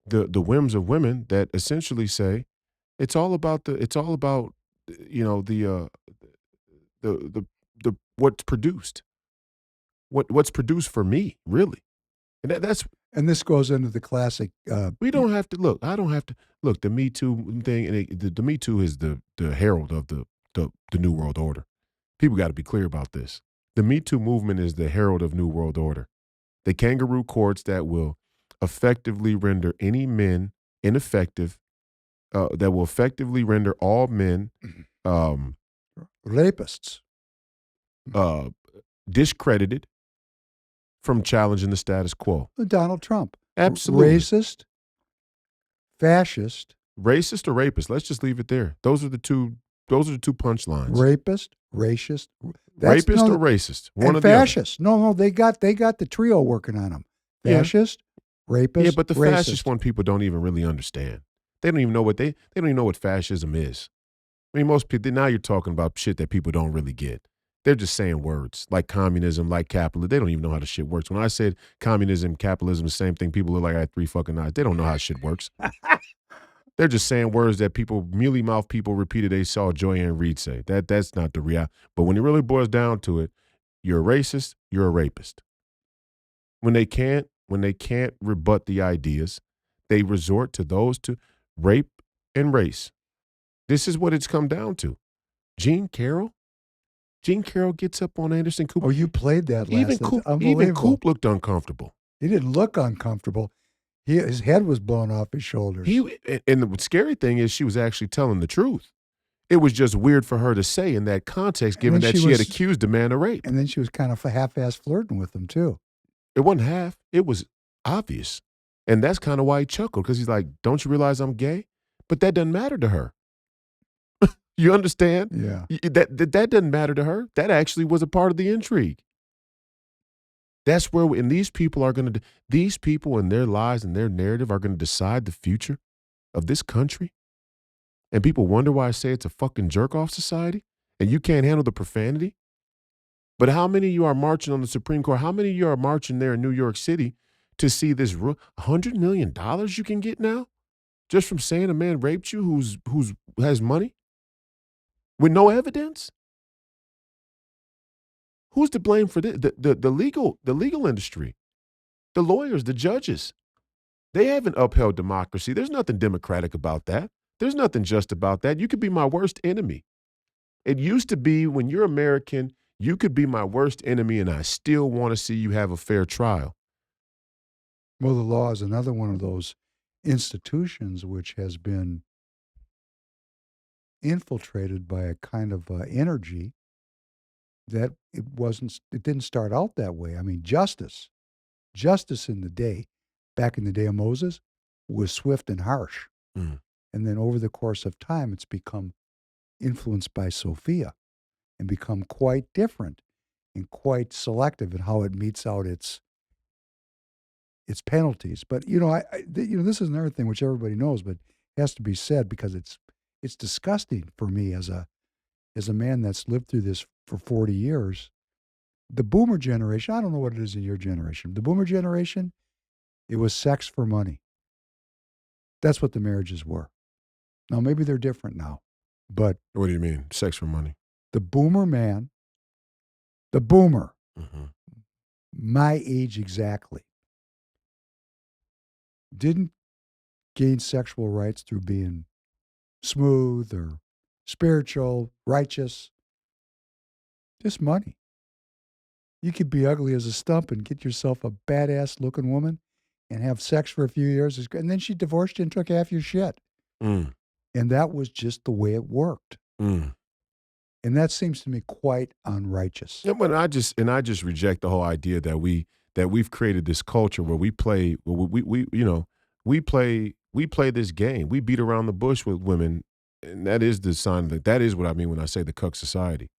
the whims of women that essentially say it's all about the what's produced, what's produced for me, really, and that's. And this goes into the classic. We don't have to look. I don't have to look. The Me Too thing, and the Me Too is the herald of the New World Order. People got to be clear about this. The Me Too movement is the herald of New World Order. The kangaroo courts that will effectively render any men ineffective, that will effectively render all men rapists, discredited from challenging the status quo. Donald Trump. Absolutely. Racist, fascist. Racist or rapist? Let's just leave it there. Those are the two punchlines. Rapist, racist. Rapist or racist? One or fascist. The other. No, they got the trio working on them. Fascist, rapist. Yeah, but the racist. fascist one people don't even really understand. They don't even know they don't even know what fascism is. I mean, most people now you're talking about shit that people don't really get. They're just saying words like communism, like capitalism. They don't even know how the shit works. When I said communism, capitalism, the same thing, people look like I had 3 fucking eyes. They don't know how shit works. They're just saying words that mealy mouth people repeated they saw Joy Ann Reid say. That's not the reality. But when it really boils down to it, you're a racist, you're a rapist. When they can't rebut the ideas, they resort to those to rape and race. This is what it's come down to. Gene Carroll gets up on Anderson Cooper. Oh, you played that last night. Unbelievable. Even Coop looked uncomfortable. He didn't look uncomfortable. His head was blown off his shoulders. And the scary thing is she was actually telling the truth. It was just weird for her to say in that context, given that she had accused a man of rape. And then she was kind of half-ass flirting with him, too. It wasn't half. It was obvious. And that's kind of why he chuckled, because he's like, don't you realize I'm gay? But that doesn't matter to her. You understand? Yeah. That doesn't matter to her. That actually was a part of the intrigue. That's where, and these people and their lives and their narrative are going to decide the future of this country. And people wonder why I say it's a fucking jerk-off society and you can't handle the profanity. But how many of you are marching on the Supreme Court? How many of you are marching there in New York City to see this $100 million you can get now just from saying a man raped you who has money with no evidence? Who's to blame for this? The legal industry, the lawyers, the judges. They haven't upheld democracy. There's nothing democratic about that. There's nothing just about that. You could be my worst enemy. It used to be when you're American, you could be my worst enemy and I still want to see you have a fair trial. Well, the law is another one of those institutions which has been infiltrated by a kind of energy that it didn't start out that way. I mean, justice back in the day of Moses, was swift and harsh. Mm. And then over the course of time, it's become influenced by Sophia and become quite different and quite selective in how it metes out its penalties. But, this is another thing which everybody knows, but has to be said because it's disgusting for me as a man that's lived through this for 40 years. The boomer generation, I don't know what it is in your generation. The boomer generation, it was sex for money. That's what the marriages were. Now, maybe they're different now, but... What do you mean, sex for money? The boomer man, Mm-hmm. my age exactly, didn't gain sexual rights through being smooth or spiritual, righteous. Just money. You could be ugly as a stump and get yourself a badass looking woman and have sex for a few years. And then she divorced you and took half your shit. Mm. And that was just the way it worked. Mm. And that seems to me quite unrighteous. Yeah, but I just reject the whole idea that we've created this culture where we play this game. We beat around the bush with women, and that is the sign that is what I mean when I say the cuck society.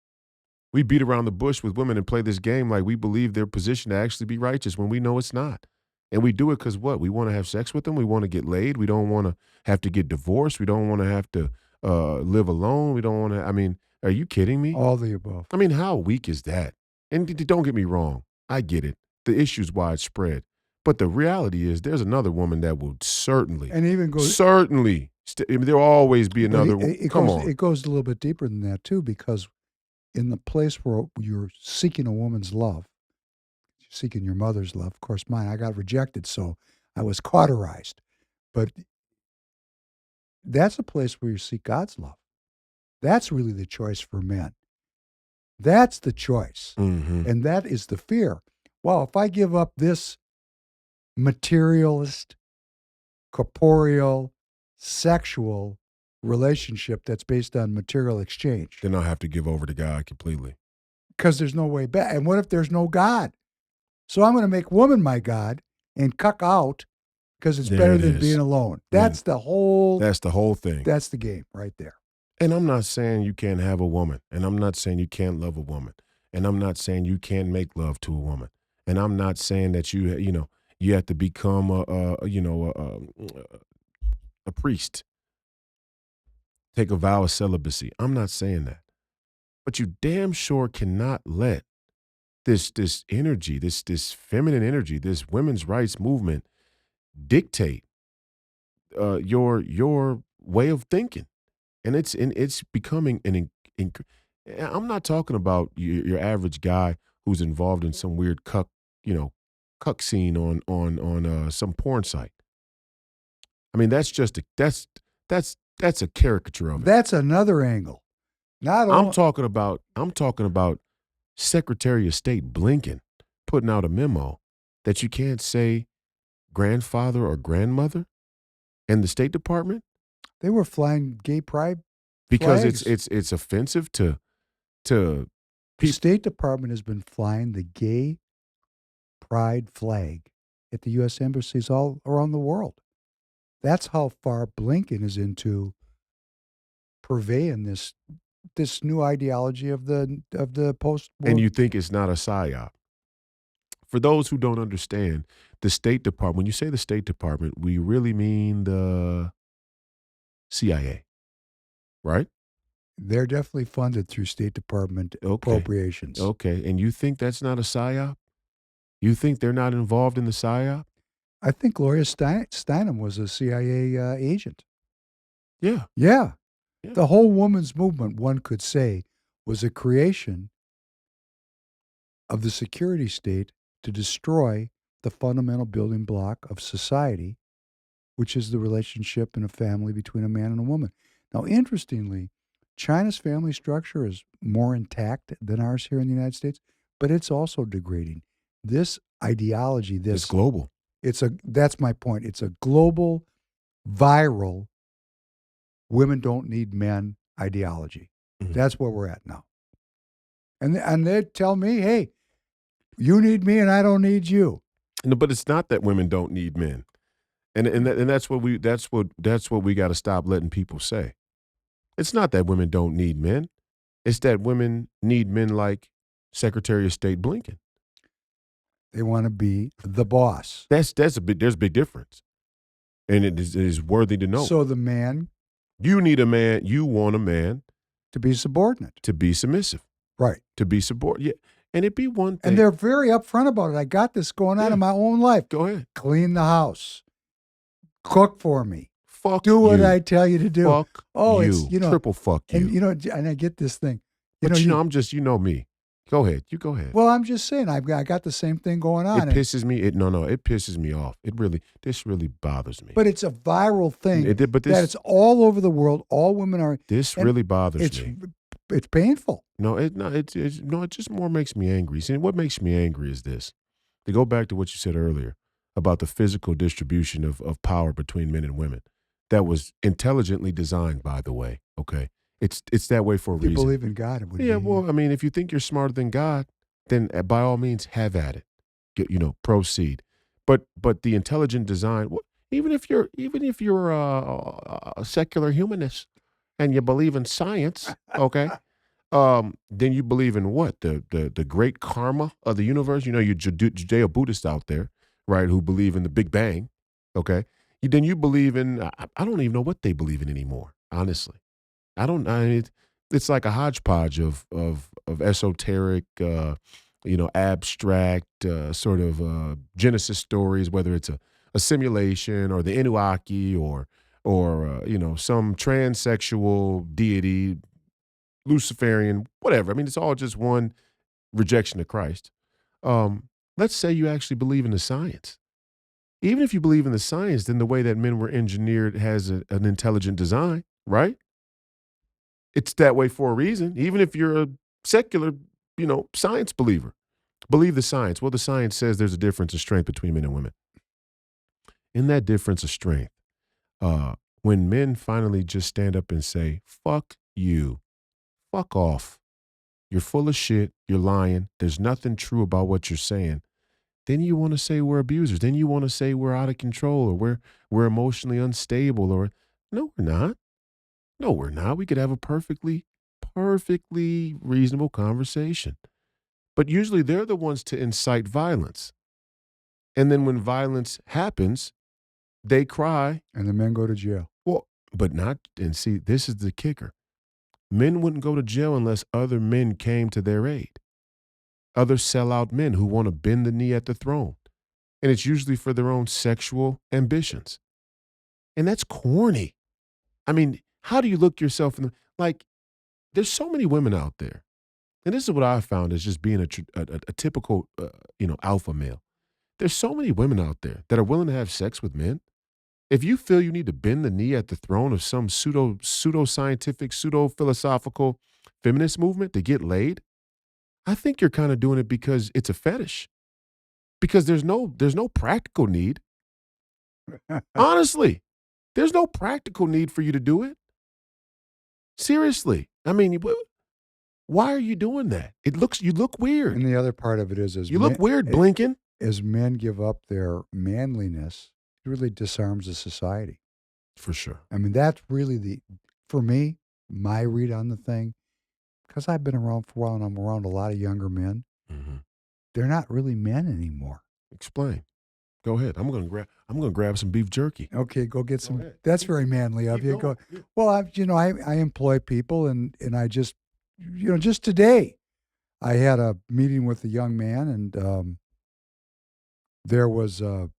We beat around the bush with women and play this game like we believe their position to actually be righteous when we know it's not. And we do it because what? We want to have sex with them. We want to get laid. We don't want to have to get divorced. We don't want to have to live alone. We don't want to, I mean, are you kidding me? All the above. I mean, how weak is that? And don't get me wrong. I get it. The issue's widespread. But the reality is there's another woman that will certainly, and even goes, there'll always be another one. Come on. It goes a little bit deeper than that, too, because in the place where you're seeking a woman's love, you're seeking your mother's love, of course, mine, I got rejected, so I was cauterized. But that's a place where you seek God's love. That's really the choice for men. That's the choice. Mm-hmm. And that is the fear. Well, if I give up this materialist, corporeal, sexual relationship that's based on material exchange, then I'll have to give over to God completely. Because there's no way back. And what if there's no God? So I'm going to make woman my God and cuck out because it's better than being alone. That's the whole thing. That's the game right there. And I'm not saying you can't have a woman. And I'm not saying you can't love a woman. And I'm not saying you can't make love to a woman. And I'm not saying that you have to become a priest. Take a vow of celibacy. I'm not saying that. But you damn sure cannot let this energy, this feminine energy, this women's rights movement dictate your way of thinking. And it's becoming I'm not talking about your average guy who's involved in some weird cuck, cuck scene on some porn site. I mean, that's just that's a caricature of it. That's another angle. I'm talking about Secretary of State Blinken putting out a memo that you can't say grandfather or grandmother in the State Department. They were flying gay pride because flags. it's offensive to the State Department has been flying the gay pride flag at the U.S. embassies all around the world. That's how far Blinken is into purveying this new ideology of the post. And you think it's not a psyop? For those who don't understand, the State Department, when you say the State Department, we really mean the CIA, right? They're definitely funded through State Department appropriations. Okay, and you think that's not a psyop? You think they're not involved in the psyop? I think Gloria Steinem was a CIA agent. Yeah. Yeah. The whole women's movement, one could say, was a creation of the security state to destroy the fundamental building block of society, which is the relationship in a family between a man and a woman. Now, interestingly, China's family structure is more intact than ours here in the United States, but it's also degrading. This ideology, it's global. That's my point. It's a global, viral, women don't need men ideology. Mm-hmm. That's where we're at now. And they tell me, hey, you need me and I don't need you. No, but it's not that women don't need men. And that's what we got to stop letting people say. It's not that women don't need men. It's that women need men like Secretary of State Blinken. They want to be the boss. There's a big difference. And it is worthy to know. So the man, you need a man, you want a man to be subordinate, to be submissive. Right. To be subordinate. Yeah. And it'd be one thing. And they're very upfront about it. I got this going on in my own life. Go ahead. Clean the house. Cook for me. Do what I tell you to do. Fuck you. It's, triple fuck you. And, and I get this thing. I'm just, me. Go ahead. You go ahead. Well, I'm just saying, I got the same thing going on. It pisses me. It pisses me off. This really bothers me. But it's a viral thing. That it's all over the world. All women are. This really bothers me. It's painful. No, it just more makes me angry. See, what makes me angry is this. To go back to what you said earlier about the physical distribution of power between men and women. That was intelligently designed, by the way. Okay, it's that way for a reason. You believe in God, it would be. Well, I mean, if you think you're smarter than God, then by all means, have at it. Proceed. But the intelligent design, even if you're a secular humanist and you believe in science, okay, then you believe in what the great karma of the universe. You Judeo-Buddhists out there, right, who believe in the Big Bang, okay. Then you believe in, I don't even know what they believe in anymore, honestly. It's like a hodgepodge of esoteric, abstract sort of Genesis stories, whether it's a simulation or the Anunnaki or some transsexual deity, Luciferian, whatever. I mean, it's all just one rejection of Christ. Let's say you actually believe in the science. Even if you believe in the science, then the way that men were engineered has an intelligent design, right? It's that way for a reason. Even if you're a secular, science believer, believe the science. Well, the science says there's a difference of strength between men and women. In that difference of strength, when men finally just stand up and say, fuck you, fuck off, you're full of shit, you're lying, there's nothing true about what you're saying, then you want to say we're abusers. Then you want to say we're out of control or we're emotionally unstable or no, we're not. No, we're not. We could have a perfectly reasonable conversation. But usually they're the ones to incite violence. And then when violence happens, they cry. And the men go to jail. Well, but not, and see, this is the kicker. Men wouldn't go to jail unless other men came to their aid. Other sellout men who want to bend the knee at the throne. And it's usually for their own sexual ambitions. And that's corny. I mean, how do you look yourself in the, there's so many women out there and this is what I found is just being a typical, alpha male. There's so many women out there that are willing to have sex with men. If you feel you need to bend the knee at the throne of some pseudo scientific, pseudo philosophical feminist movement to get laid, I think you're kind of doing it because it's a fetish. Because there's no practical need. Honestly, there's no practical need for you to do it. Seriously. I mean, why are you doing that? You look weird. And the other part of it is, you look weird blinking. As men give up their manliness, it really disarms the society. For sure. I mean, that's really for me, my read on the thing, because I've been around for a while and I'm around a lot of younger men. Mm-hmm. They're not really men anymore. Explain. Go ahead. I'm gonna grab some beef jerky. Okay, go get some. That's very manly of you. Go. Well, I employ people, and I just, just today, I had a meeting with a young man, and there was a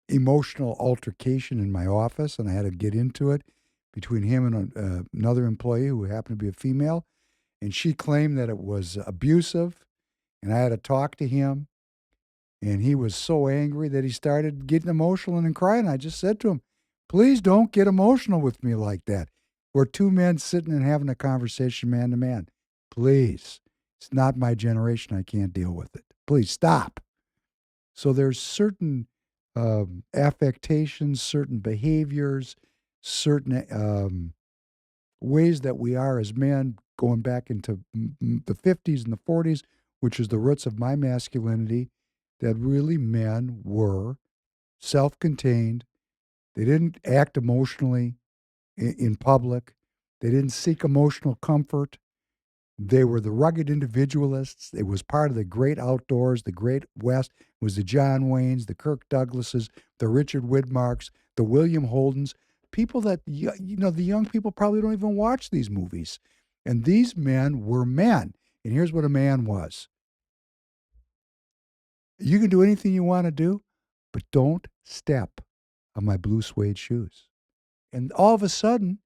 emotional altercation in my office, and I had to get into it between him and another employee who happened to be a female, and she claimed that it was abusive, and I had to talk to him. And he was so angry that he started getting emotional and crying. I just said to him, please don't get emotional with me like that. We're two men sitting and having a conversation man to man. Please. It's not my generation. I can't deal with it. Please stop. So there's certain affectations, certain behaviors, certain ways that we are as men going back into the 50s and the 40s, which is the roots of my masculinity, that really men were self-contained. They didn't act emotionally in public. They didn't seek emotional comfort. They were the rugged individualists. It was part of the great outdoors, the great West. It was the John Waynes, the Kirk Douglases, the Richard Widmarks, the William Holdens, people that, the young people probably don't even watch these movies. And these men were men. And here's what a man was. You can do anything you want to do, but don't step on my blue suede shoes. And all of a sudden,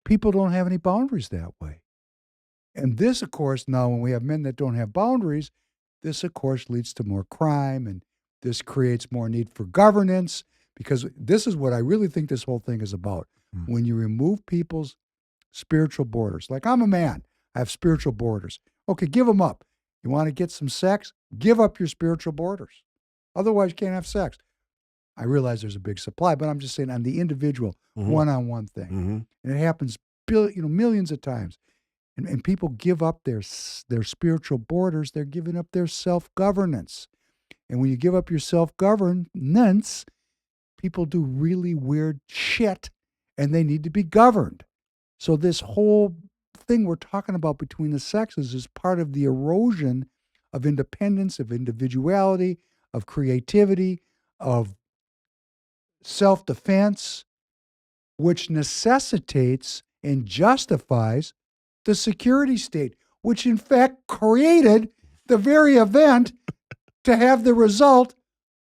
people don't have any boundaries that way. And this, of course, now when we have men that don't have boundaries, this, of course, leads to more crime, and this creates more need for governance, because this is what I really think this whole thing is about. When you remove people's spiritual borders, like I'm a man, I have spiritual borders. Okay, give them up. You want to get some sex? Give up your spiritual borders. Otherwise, you can't have sex. I realize there's a big supply, but I'm just saying on the individual, one-on-one thing. Mm-hmm. And it happens millions of times. And people give up their spiritual borders. They're giving up their self-governance. And when you give up your self-governance, people do really weird shit, and they need to be governed. So this whole thing we're talking about between the sexes is part of the erosion of independence, of individuality, of creativity, of self-defense, which necessitates and justifies the security state, which in fact created the very event to have the result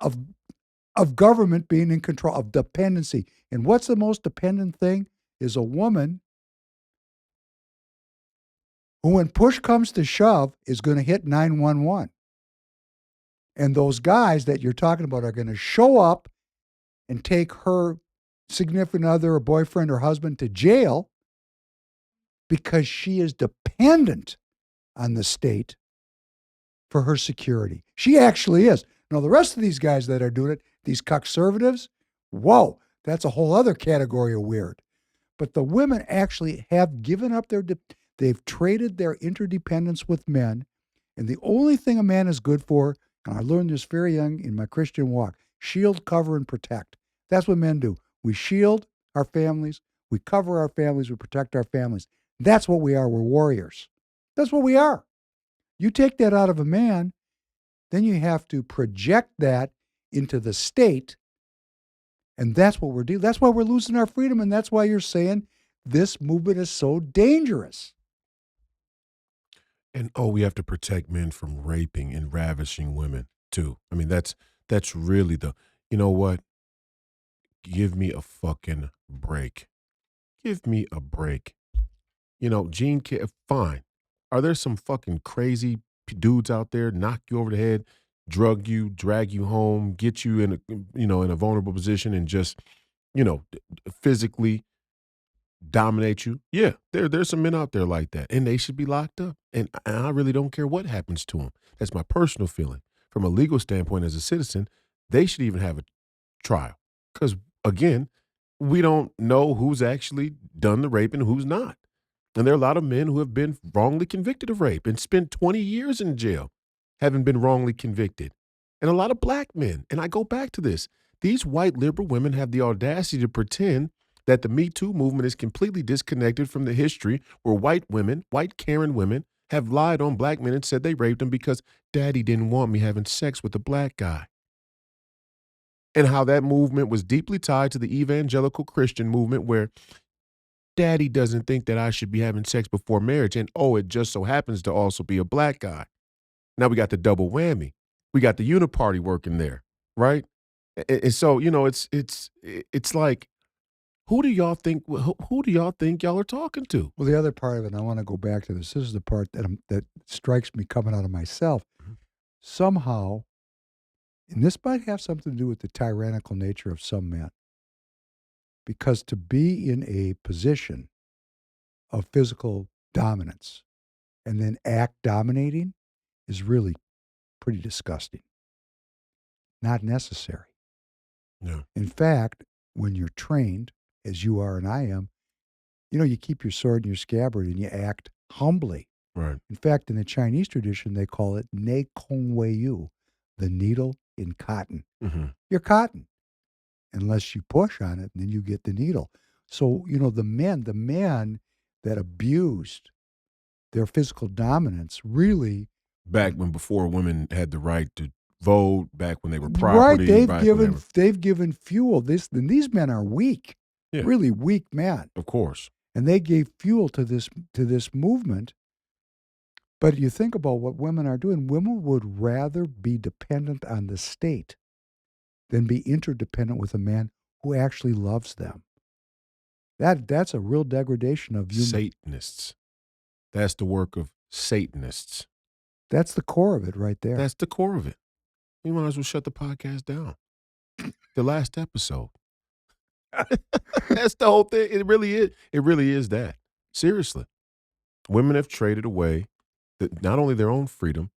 of government being in control, of dependency. And what's the most dependent thing is a woman who, when push comes to shove, is going to hit 911. And those guys that you're talking about are going to show up and take her significant other or boyfriend or husband to jail because she is dependent on the state for her security. She actually is. Now, the rest of these guys that are doing it, these conservatives, whoa, that's a whole other category of weird. But the women actually have given up they've traded their interdependence with men. And the only thing a man is good for, and I learned this very young in my Christian walk, shield, cover, and protect. That's what men do. We shield our families, we cover our families, we protect our families. That's what we are. We're warriors. That's what we are. You take that out of a man, then you have to project that into the state, and that's what we're doing. That's why we're losing our freedom, and that's why you're saying this movement is so dangerous. And we have to protect men from raping and ravishing women too. I mean, that's really you know what? Give me a fucking break. Give me a break. Fine. Are there some fucking crazy dudes out there knock you over the head, drug you, drag you home, get you in a vulnerable position and just, physically dominate you? Yeah, there's some men out there like that, and they should be locked up. And I really don't care what happens to them. That's my personal feeling. From a legal standpoint, as a citizen, they should even have a trial, because again, we don't know who's actually done the rape and who's not. And there are a lot of men who have been wrongly convicted of rape and spent 20 years in jail, having been wrongly convicted. And a lot of black men. And I go back to this. These white liberal women have the audacity to pretend that the Me Too movement is completely disconnected from the history where white women, white Karen women, have lied on black men and said they raped them because daddy didn't want me having sex with a black guy. And how that movement was deeply tied to the evangelical Christian movement where daddy doesn't think that I should be having sex before marriage. And it just so happens to also be a black guy. Now we got the double whammy. We got the uniparty working there, right? And so, it's like, who do y'all think y'all are talking to? Well, the other part of it, and I want to go back to this. This is the part that strikes me coming out of myself. Mhm. Somehow, and this might have something to do with the tyrannical nature of some men, because to be in a position of physical dominance and then act dominating is really pretty disgusting. Not necessary. Yeah. In fact, when you're trained, as you are and I am, you keep your sword in your scabbard and you act humbly. Right. In fact, in the Chinese tradition, they call it ne kong wei yu, the needle in cotton. Mm-hmm. You're cotton. Unless you push on it, then you get the needle. So, the men that abused their physical dominance really. Back before women had the right to vote, back when they were Right, property. they've given fuel. These men are weak, Yeah. really weak men. Of course. And they gave fuel to this movement. But you think about what women are doing. Women would rather be dependent on the state than be interdependent with a man who actually loves them. That's a real degradation of human. Satanists. That's the work of Satanists. That's the core of it right there. That's the core of it. You might as well shut the podcast down. The last episode. That's the whole thing. It really is. It really is that. Seriously. Women have traded away not only their own freedom,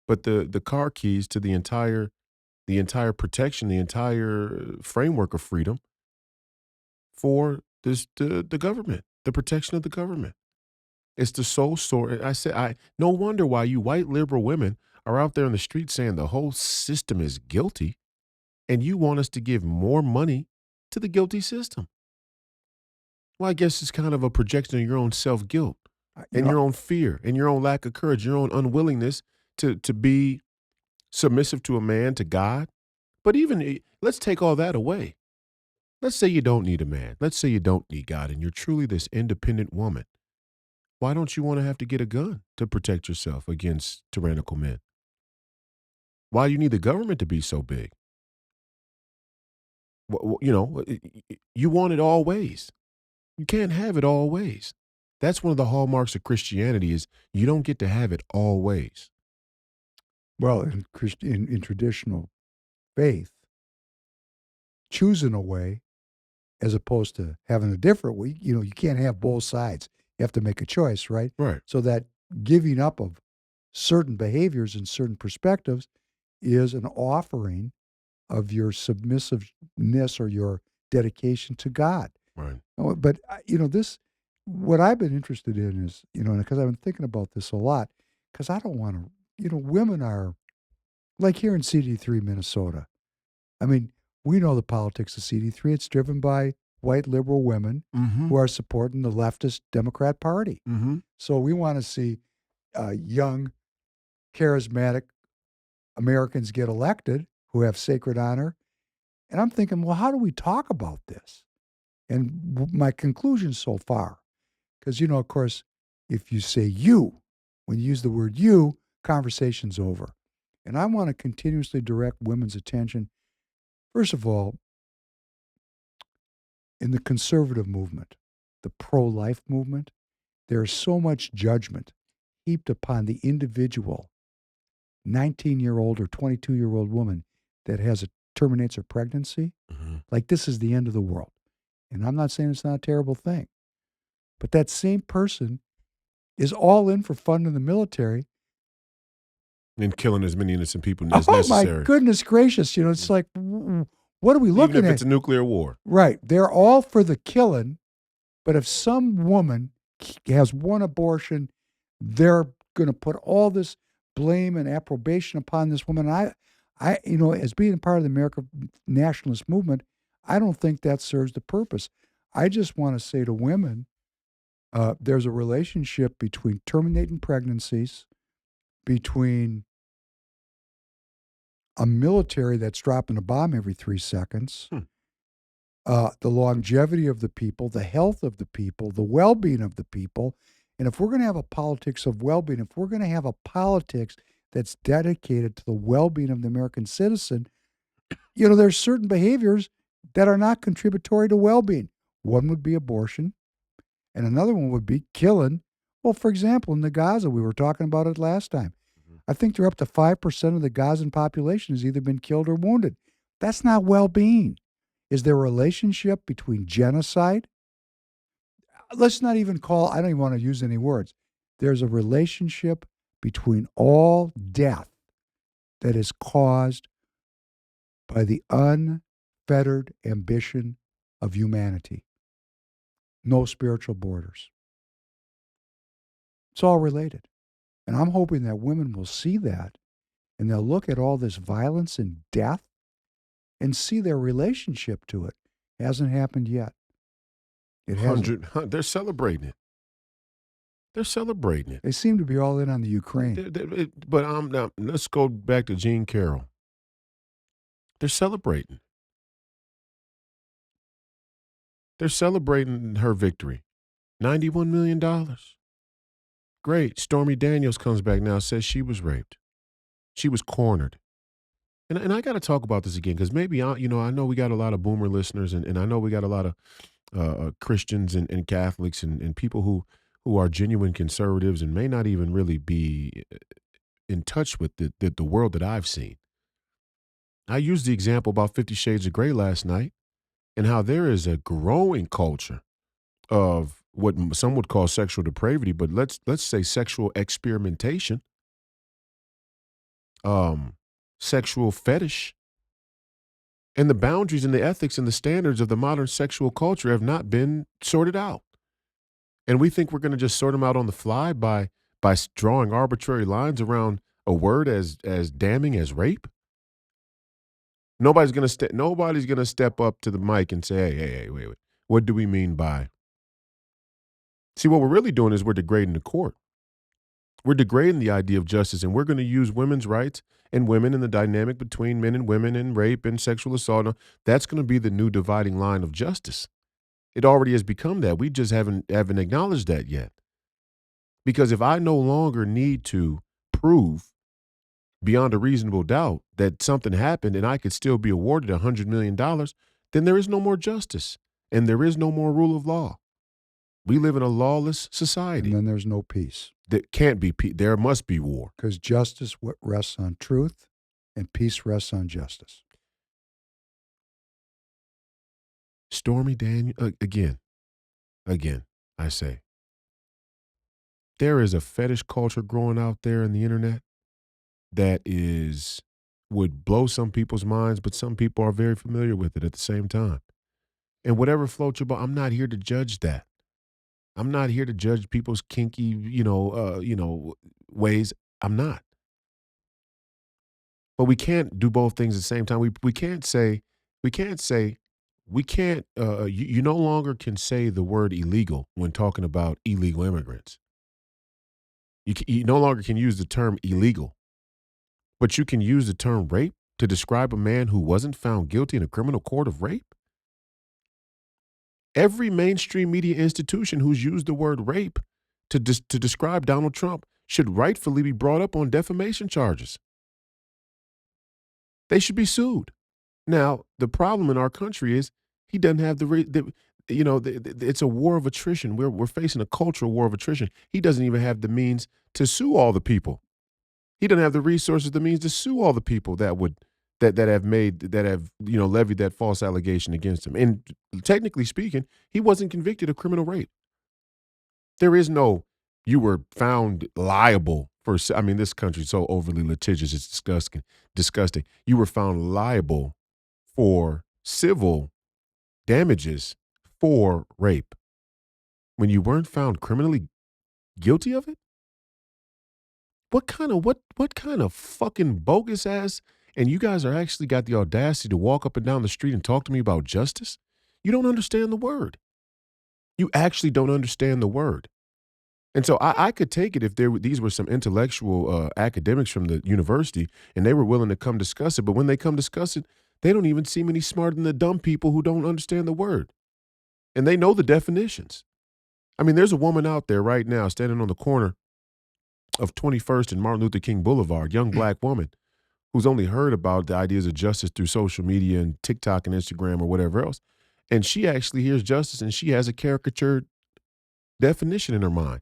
but the car keys to the entire protection, the entire framework of freedom for the government, the protection of the government. It's the sole source. No wonder why you white liberal women are out there in the street saying the whole system is guilty, and you want us to give more money to the guilty system. Well, I guess it's kind of a projection of your own self-guilt and your own fear and your own lack of courage, your own unwillingness to be submissive to a man, to God. But even, let's take all that away. Let's say you don't need a man. Let's say you don't need God and you're truly this independent woman. Why don't you want to have to get a gun to protect yourself against tyrannical men? Why do you need the government to be so big? You want it all ways. You can't have it all ways. That's one of the hallmarks of Christianity is you don't get to have it all ways. Well, in traditional faith, choosing a way as opposed to having a different way, you can't have both sides. You have to make a choice, right? Right. So that giving up of certain behaviors and certain perspectives is an offering of your submissiveness or your dedication to God. Right. But, what I've been interested in is, because I've been thinking about this a lot, because I don't want to, women are, like here in CD3, Minnesota. I mean, we know the politics of CD3. It's driven by white liberal women who are supporting the leftist Democrat Party. Mm-hmm. So we want to see young, charismatic Americans get elected who have sacred honor. And I'm thinking, well, how do we talk about this? And my conclusion so far, because, of course, if you say you, when you use the word you, conversation's over. And I want to continuously direct women's attention, first of all, in the conservative movement, the pro-life movement, there's so much judgment heaped upon the individual 19-year-old or 22-year-old woman that terminates her pregnancy. Mm-hmm. Like this is the end of the world. And I'm not saying it's not a terrible thing. But that same person is all in for fun in the military. And killing as many innocent people as Oh, necessary. my goodness gracious. It's like, what are we looking at? Even if it's a nuclear war. Right. They're all for the killing. But if some woman has one abortion, they're going to put all this blame and approbation upon this woman. I, as being part of the American nationalist movement, I don't think that serves the purpose. I just want to say to women, there's a relationship between terminating pregnancies, between a military that's dropping a bomb every 3 seconds, the longevity of the people, the health of the people, the well-being of the people. And if we're going to have a politics of well-being, if we're going to have a politics that's dedicated to the well-being of the American citizen, there's certain behaviors that are not contributory to well-being. One would be abortion, and another one would be killing. Well, for example, in the Gaza, we were talking about it last time. I think they're up to 5% of the Gazan population has either been killed or wounded. That's not well-being. Is there a relationship between genocide? Let's not even I don't even want to use any words. There's a relationship between all death that is caused by the unfettered ambition of humanity. No spiritual borders. It's all related. And I'm hoping that women will see that and they'll look at all this violence and death and see their relationship to it. It hasn't happened yet. It hasn't. They're celebrating it. They're celebrating it. They seem to be all in on the Ukraine. But now, let's go back to Jean Carroll. They're celebrating. They're celebrating her victory. $91 million. Great. Stormy Daniels comes back now, says she was raped. She was cornered. And I got to talk about this again because maybe, I know we got a lot of boomer listeners and I know we got a lot of Christians and Catholics and people who are genuine conservatives and may not even really be in touch with the world that I've seen. I used the example about 50 Shades of Grey last night and how there is a growing culture of what some would call sexual depravity, but let's say sexual experimentation, sexual fetish, and the boundaries and the ethics and the standards of the modern sexual culture have not been sorted out. And we think we're going to just sort them out on the fly by drawing arbitrary lines around a word as damning as rape. Nobody's going to step up to the mic and say, hey, wait. What do we mean by? See, what we're really doing is we're degrading the court. We're degrading the idea of justice, and we're going to use women's rights and women and the dynamic between men and women and rape and sexual assault. That's going to be the new dividing line of justice. It already has become that. We just haven't acknowledged that yet. Because if I no longer need to prove beyond a reasonable doubt that something happened and I could still be awarded $100 million, then there is no more justice and there is no more rule of law. We live in a lawless society. And then there's no peace. There can't be peace. There must be war. Because justice rests on truth and peace rests on justice. Stormy Daniels, again, I say, there is a fetish culture growing out there in the internet that would blow some people's minds, but some people are very familiar with it at the same time. And whatever floats your boat, I'm not here to judge that. I'm not here to judge people's kinky, ways. I'm not. But we can't do both things at the same time. You no longer can say the word illegal when talking about illegal immigrants. You no longer can use the term illegal, but you can use the term rape to describe a man who wasn't found guilty in a criminal court of rape. Every mainstream media institution who's used the word rape to describe Donald Trump should rightfully be brought up on defamation charges. They should be sued. Now, the problem in our country is he doesn't have it's a war of attrition. We're facing a cultural war of attrition. He doesn't even have the means to sue all the people. He doesn't have the resources, the means to sue all the people that have levied that false allegation against him. And technically speaking, he wasn't convicted of criminal rape. There is no, you were found liable for, I mean, this country's so overly litigious, it's disgusting. You were found liable for civil damages for rape when you weren't found criminally guilty of it? What kind of fucking bogus ass, and you guys are actually got the audacity to walk up and down the street and talk to me about justice? You don't understand the word. You actually don't understand the word. And so I could take it if these were some intellectual academics from the university and they were willing to come discuss it. But when they come discuss it, they don't even seem any smarter than the dumb people who don't understand the word. And they know the definitions. I mean, there's a woman out there right now standing on the corner of 21st and Martin Luther King Boulevard, young black woman who's only heard about the ideas of justice through social media and TikTok and Instagram or whatever else. And she actually hears justice and she has a caricatured definition in her mind.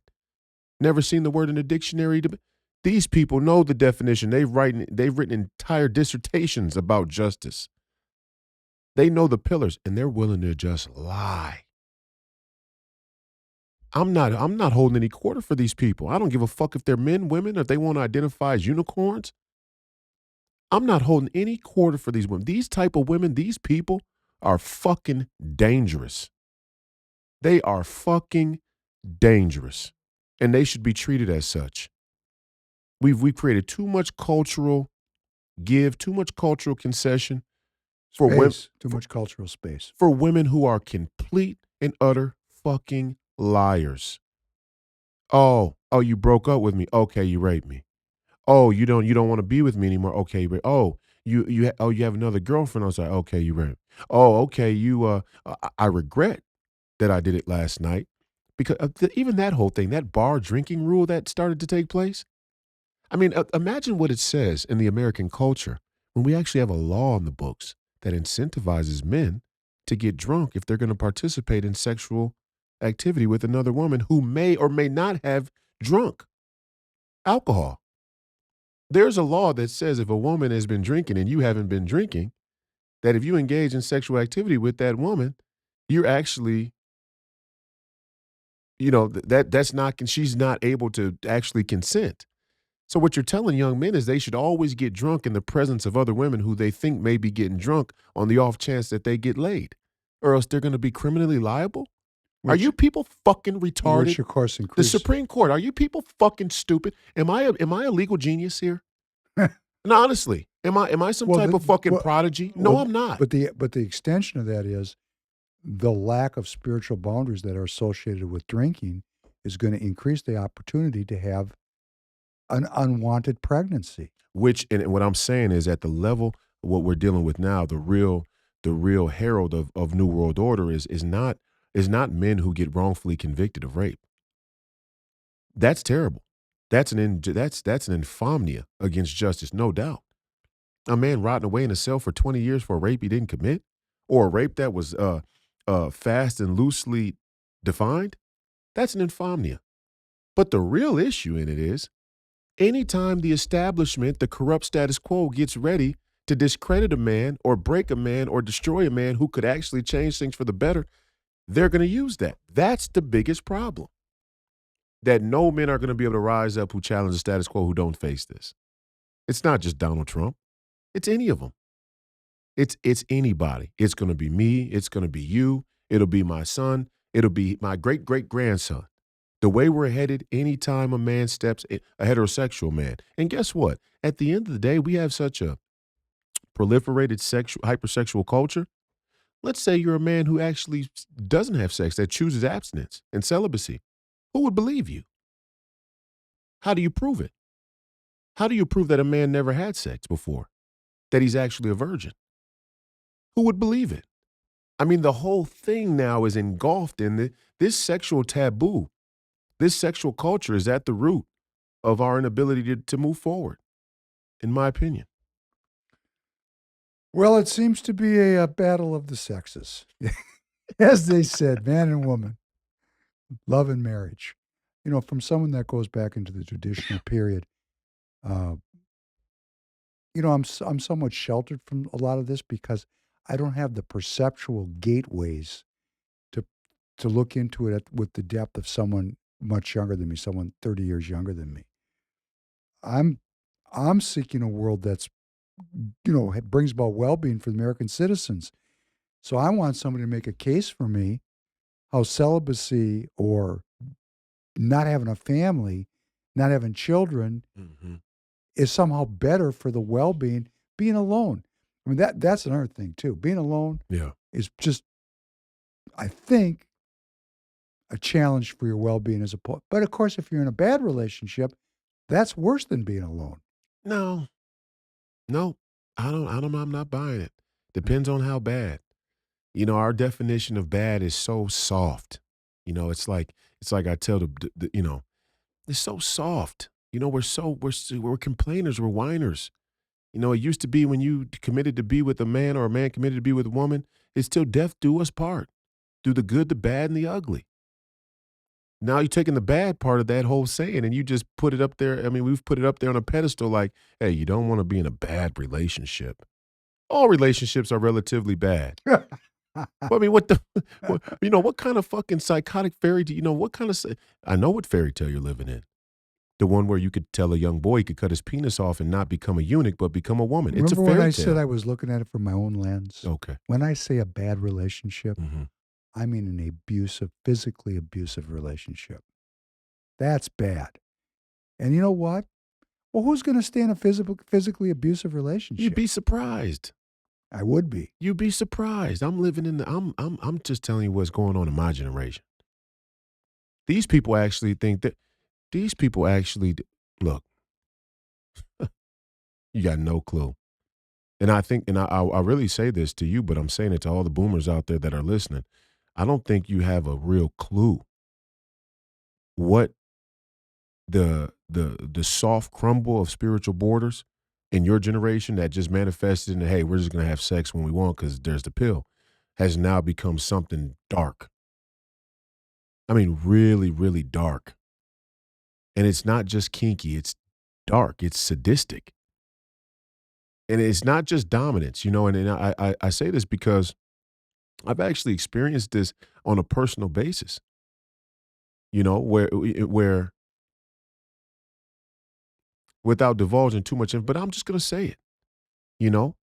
Never seen the word in a dictionary. These people know the definition. They've written entire dissertations about justice. They know the pillars and they're willing to just lie. I'm not holding any quarter for these people. I don't give a fuck if they're men, women, or if they want to identify as unicorns. I'm not holding any quarter for these women. These type of women, these people are fucking dangerous. They are fucking dangerous. And they should be treated as such. We've created too much cultural too much cultural concession for women. Too much cultural space. For women who are complete and utter fucking liars. Oh, you broke up with me. Okay, you raped me. Oh, you don't want to be with me anymore. Okay, you have another girlfriend. I was like, okay, you raped. Oh, okay, I regret that I did it last night. Because even that whole thing, that bar drinking rule that started to take place. I mean, imagine what it says in the American culture when we actually have a law in the books that incentivizes men to get drunk if they're going to participate in sexual activity with another woman who may or may not have drunk alcohol. There's a law that says if a woman has been drinking and you haven't been drinking, that if you engage in sexual activity with that woman, you're actually she's not able to actually consent. So what you're telling young men is they should always get drunk in the presence of other women who they think may be getting drunk on the off chance that they get laid, or else they're going to be criminally liable. Are you people fucking retarded? Which, of course, increases the Supreme Court. Are you people fucking stupid? Am I a legal genius here? No, honestly, am I some type of fucking prodigy? No, I'm not. But the extension of that is the lack of spiritual boundaries that are associated with drinking is going to increase the opportunity to have an unwanted pregnancy. And what I'm saying is at the level what we're dealing with now, the real herald of New World Order is not men who get wrongfully convicted of rape. That's terrible. That's an infamia against justice, no doubt. A man rotting away in a cell for 20 years for a rape he didn't commit, or a rape that was fast and loosely defined, that's an infamia. But the real issue in it is, anytime the establishment, the corrupt status quo, gets ready to discredit a man or break a man or destroy a man who could actually change things for the better, they're going to use that. That's the biggest problem. That no men are going to be able to rise up who challenge the status quo who don't face this. It's not just Donald Trump. It's any of them. It's anybody. It's going to be me. It's going to be you. It'll be my son. It'll be my great-great-grandson. The way we're headed, anytime a man steps in, a heterosexual man. And guess what? At the end of the day, we have such a proliferated hypersexual culture. Let's say you're a man who actually doesn't have sex, that chooses abstinence and celibacy. Who would believe you? How do you prove it? How do you prove that a man never had sex before? That he's actually a virgin? Who would believe it? I mean, the whole thing now is engulfed in this sexual taboo. This sexual culture is at the root of our inability to move forward, in my opinion. Well, it seems to be a battle of the sexes. As they said, man and woman, love and marriage. From someone that goes back into the traditional period, uh, I'm somewhat sheltered from a lot of this because I don't have the perceptual gateways to to look into it with the depth of someone much younger than me, someone 30 years younger than me. I'm I'm seeking a world that's brings about well-being for the American citizens. So I want somebody to make a case for me how celibacy or not having a family, not having children Mm-hmm. is somehow better for the well-being, being alone. I mean, that's another thing too. Being alone Yeah. is just, I think, a challenge for your well-being as a but of course, if you're in a bad relationship, that's worse than being alone. No, no, I don't know. I'm not buying it. Depends on how bad. Our definition of bad is so soft. It's like I tell it's so soft. We're complainers, we're whiners. It used to be when you committed to be with a man or a man committed to be with a woman, it's till death do us part. Do the good, the bad, and the ugly. Now you're taking the bad part of that whole saying and you just put it up there. I mean, we've put it up there on a pedestal like, hey, you don't want to be in a bad relationship. All relationships are relatively bad. Well, I mean, what kind of fucking psychotic fairy do what kind of, I know what fairy tale you're living in. The one where you could tell a young boy he could cut his penis off and not become a eunuch, but become a woman. It's a Remember when fairy I tale. said I was looking at it from my own lens? Okay. When I say a bad relationship, Mm-hmm. I mean an physically abusive relationship. That's bad. And you know what? Well, who's going to stay in a physically abusive relationship? You'd be surprised. I would be. You'd be surprised. I'm just telling you what's going on in my generation. These people actually think that look, you got no clue. And I think, and I really say this to you, but I'm saying it to all the boomers out there that are listening. I don't think you have a real clue what the soft crumble of spiritual borders in your generation that just manifested into, hey, we're just going to have sex when we want because there's the pill, has now become something dark. I mean, really, really dark. And it's not just kinky, it's dark, it's sadistic. And it's not just dominance, and I say this because I've actually experienced this on a personal basis, where without divulging too much, but I'm just going to say it, you know,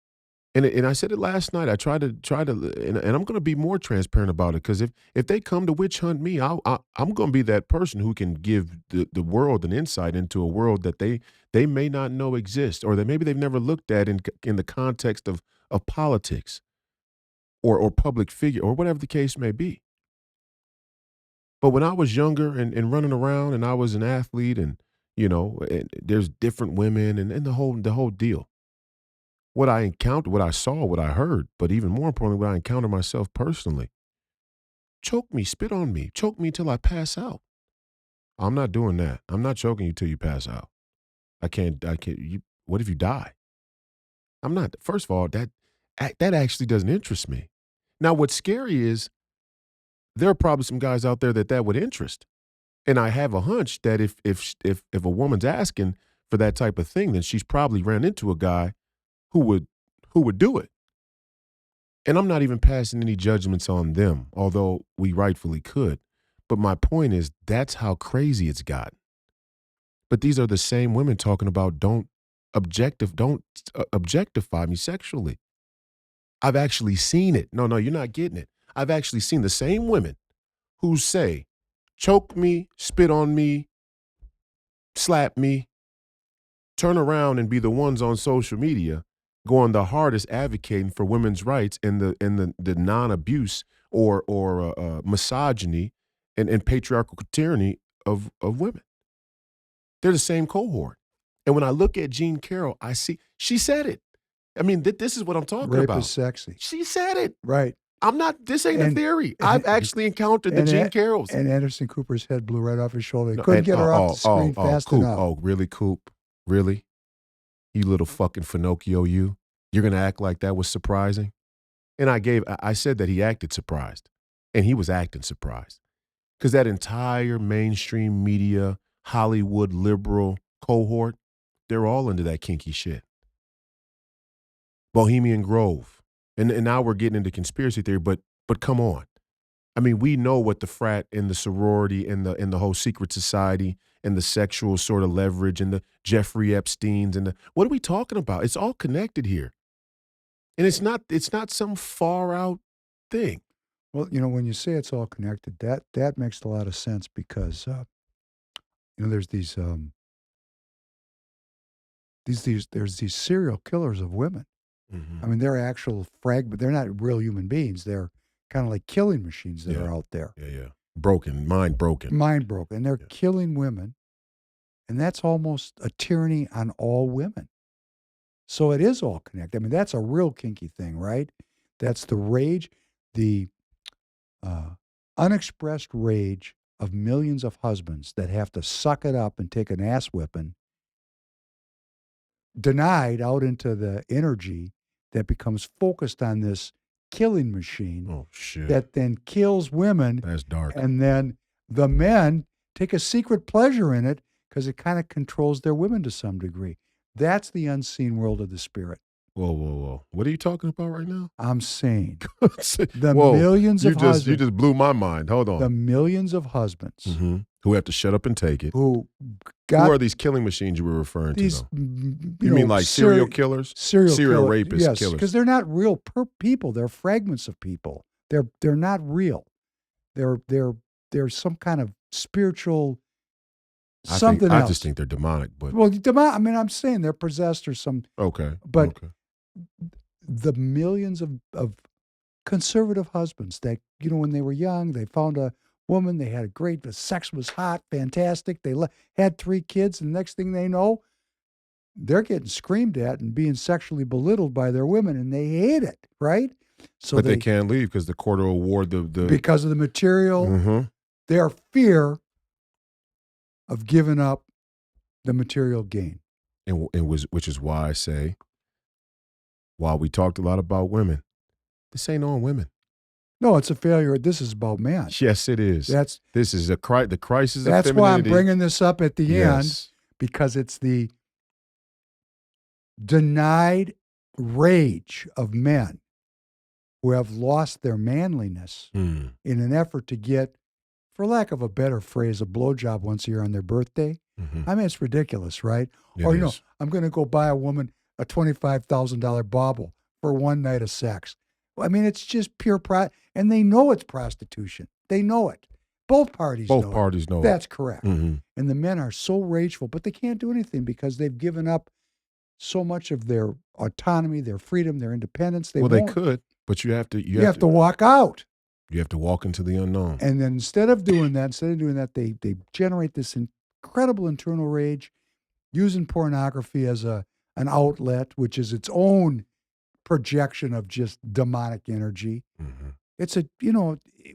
and I said it last night. I try to, and I'm going to be more transparent about it because if they come to witch hunt me, I'm going to be that person who can give the world an insight into a world that they may not know exists, or that maybe they've never looked at in the context of politics or public figure or whatever the case may be. But when I was younger and running around and I was an athlete and there's different women and the whole deal. What I encountered, what I saw, what I heard, but even more importantly, what I encountered myself personally. Choke me, spit on me, choke me till I pass out. I'm not doing that. I'm not choking you till you pass out. What if you die? I'm not, first of all, that actually doesn't interest me. Now, what's scary is there are probably some guys out there that would interest. And I have a hunch that if a woman's asking for that type of thing, then she's probably ran into a guy who would do it. And I'm not even passing any judgments on them, although we rightfully could. But my point is that's how crazy it's gotten. But these are the same women talking about don't objectify me sexually. I've actually seen it. No, you're not getting it. I've actually seen the same women who say, choke me, spit on me, slap me, turn around and be the ones on social media going the hardest advocating for women's rights and the non-abuse or misogyny and patriarchal tyranny of women. They're the same cohort. And when I look at Jean Carroll, I see she said it. I mean, this is what I'm talking Rape about. is sexy. She said it. Right. I'm not, this ain't a theory. I've actually encountered the Jean Carrolls. And Anderson Cooper's head blew right off his shoulder. He couldn't get her off the screen fast Coop, enough. Oh, really, Coop? Really? You little fucking Finocchio, you? You're going to act like that was surprising? And I said that he acted surprised. And he was acting surprised. Because that entire mainstream media, Hollywood liberal cohort, they're all into that kinky shit. Bohemian Grove. And now we're getting into conspiracy theory, but come on. I mean, we know what the frat and the sorority and the whole secret society and the sexual sort of leverage and the Jeffrey Epsteins and what are we talking about? It's all connected here. And it's not some far out thing. Well, you know, when you say it's all connected, that makes a lot of sense because you know, there's these serial killers of women. Mm-hmm. I mean, they're actual they're not real human beings. They're kind of like killing machines that are out there. Yeah. Broken, mind broken. Mind broken. And they're killing women. And that's almost a tyranny on all women. So it is all connected. I mean, that's a real kinky thing, right? That's the rage, the unexpressed rage of millions of husbands that have to suck it up and take an ass whipping, denied out into the energy that becomes focused on this killing machine. Oh, shit. That then kills women. That's dark. And then the men take a secret pleasure in it because it kind of controls their women to some degree. That's the unseen world of the spirit. Whoa. What are you talking about right now? I'm saying the millions of husbands. You just blew my mind. Hold on. The millions of husbands who have to shut up and take it. Who are these killing machines you were referring to, though? You mean like serial killers? Serial rapists, yes, killers. Because they're not real people. They're fragments of people. They're not real. They're some kind of spiritual something else. I just think they're demonic. But I mean, I'm saying they're possessed or some. Okay. But the millions of conservative husbands that, you know, when they were young, they found a woman, they had the sex was hot, fantastic. They had 3 kids, and the next thing they know, they're getting screamed at and being sexually belittled by their women, and they hate it, right? So they can't leave because the court will award the because of the material, their fear of giving up the material gain. Which is why I say, while we talked a lot about women, this ain't on women. No, it's a failure. This is about man. Yes, it is. This is the crisis of femininity. That's why I'm bringing this up at the end, because it's the denied rage of men who have lost their manliness in an effort to get, for lack of a better phrase, a blowjob once a year on their birthday. I mean, it's ridiculous, right? Or, you know, I'm going to go buy a woman a $25,000 bauble for one night of sex. I mean, it's just pure and they know it's prostitution. They know it. Both parties know it. That's correct. And the men are so rageful, but they can't do anything because they've given up so much of their autonomy, their freedom, their independence. They could, but you have to walk out. You have to walk into the unknown. And then instead of doing that, they generate this incredible internal rage, using pornography as an outlet, which is its own projection of just demonic energy. It's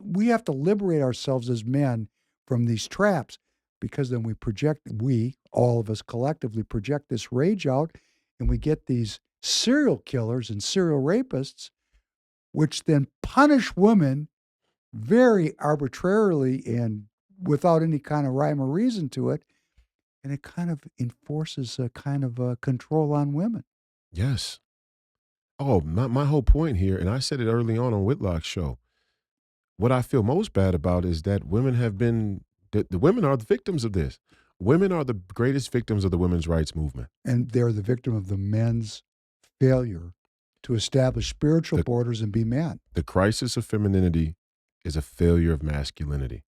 we have to liberate ourselves as men from these traps, because then all of us collectively project this rage out, and we get these serial killers and serial rapists, which then punish women very arbitrarily and without any kind of rhyme or reason to it. And it kind of enforces a kind of a control on women. Yes. Oh, my whole point here, and I said it early on Whitlock's show, what I feel most bad about is that women have been, the women are the victims of this. Women are the greatest victims of the women's rights movement. And they're the victim of the men's failure to establish spiritual borders and be men. The crisis of femininity is a failure of masculinity.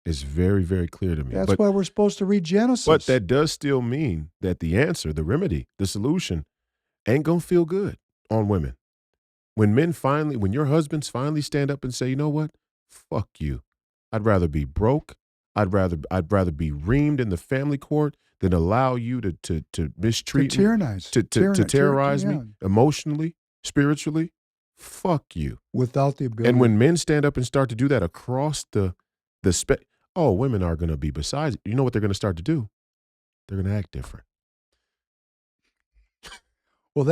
It's very, very clear to me. That's why we're supposed to read Genesis. But that does still mean that the answer, the remedy, the solution ain't going to feel good on women. When your husbands finally stand up and say, you know what? Fuck you. I'd rather be broke. I'd rather be reamed in the family court than allow you to mistreat me, to terrorize me emotionally, spiritually. Fuck you. Without the ability. And when men stand up and start to do that across the women are going to be besides it. You know what they're going to start to do? They're going to act different. Well,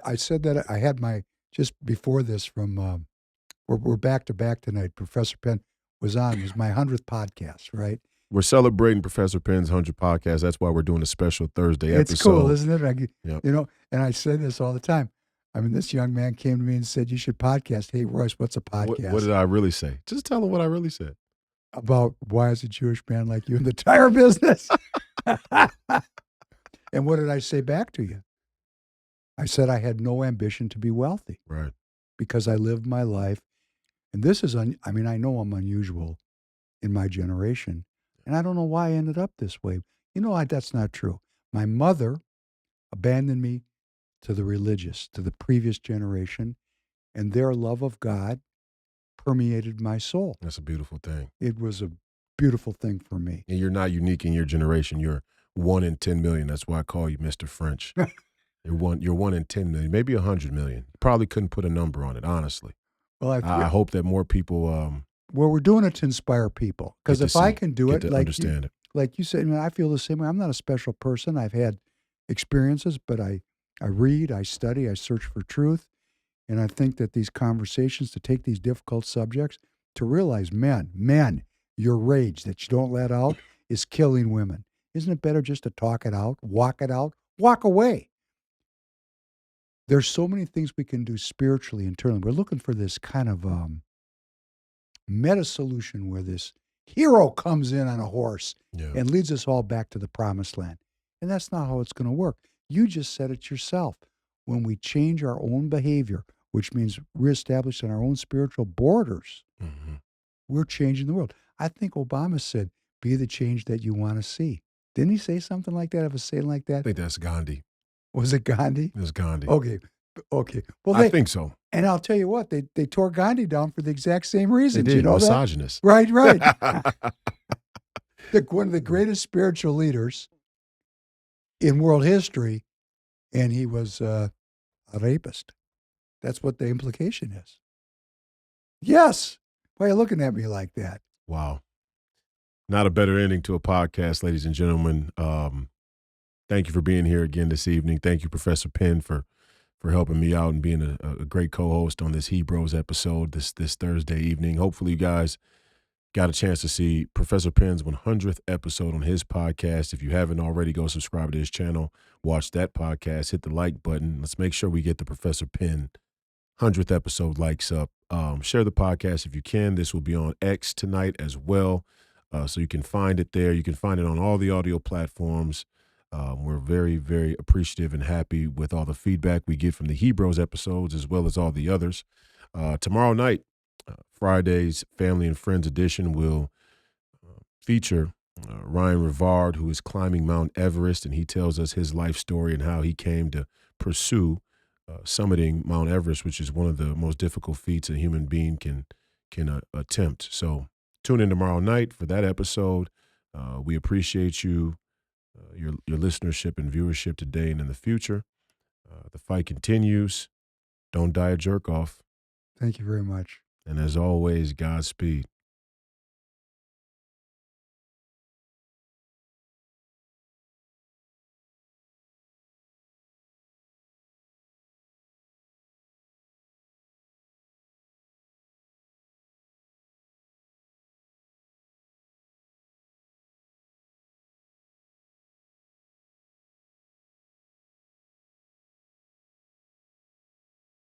I said that I had just before this from We're back to back tonight. Professor Penn was on. It was my 100th podcast, right? We're celebrating Professor Penn's 100 podcast. That's why we're doing a special Thursday episode. It's cool, isn't it? Yep. You know, and I say this all the time. I mean, this young man came to me and said, "You should podcast." Hey, Royce, what's a podcast? What did I really say? Just tell him what I really said. About why is a Jewish man like you in the tire business? And what did I say back to you? I said I had no ambition to be wealthy. Right. Because I lived my life. And this is, I know I'm unusual in my generation. And I don't know why I ended up this way. You know, that's not true. My mother abandoned me to the religious, to the previous generation, and their love of God permeated my soul. That's a beautiful thing. It was a beautiful thing for me. And you're not unique in your generation. You're 1 in 10 million. That's why I call you Mr. French. You're 1 in 10 million, maybe 100 million. You probably couldn't put a number on it, honestly. Well, I hope that more people. Well, we're doing it to inspire people. Because if I can do it, like you said, I feel the same way. I'm not a special person. I've had experiences, but I read, I study, I search for truth. And I think that these conversations, to take these difficult subjects, to realize, men, your rage that you don't let out is killing women. Isn't it better just to talk it out, walk away? There's so many things we can do spiritually, internally. We're looking for this kind of meta solution where this hero comes in on a horse and leads us all back to the promised land. And that's not how it's going to work. You just said it yourself. When we change our own behavior, which means reestablishing our own spiritual borders, we're changing the world. I think Obama said, be the change that you want to see. Didn't he say something like that? Have a saying like that? I think that's Gandhi. Was it Gandhi? It was Gandhi. Okay. Well, I think so. And I'll tell you what, they tore Gandhi down for the exact same reasons. They did, you know, misogynist. That? Right. One of the greatest spiritual leaders in world history, and he was a rapist. That's what the implication is. Yes. Why are you looking at me like that? Wow. Not a better ending to a podcast, ladies and gentlemen. Thank you for being here again this evening. Thank you, Professor Penn, for helping me out and being a great co-host on this HEBROES episode this Thursday evening. Hopefully you guys got a chance to see Professor Penn's 100th episode on his podcast. If you haven't already, go subscribe to his channel, watch that podcast, hit the like button. Let's make sure we get the Professor Penn 100th episode likes up. Share the podcast if you can. This will be on X tonight as well, so you can find it there. You can find it on all the audio platforms. We're very, very appreciative and happy with all the feedback we get from the HEBROES episodes as well as all the others. Tomorrow night, Friday's Family and Friends edition will feature Ryan Rivard, who is climbing Mount Everest, and he tells us his life story and how he came to pursue summiting Mount Everest, which is one of the most difficult feats a human being can attempt. So tune in tomorrow night for that episode. We appreciate you. Your listenership and viewership today and in the future. The fight continues. Don't die a jerk off. Thank you very much. And as always, Godspeed.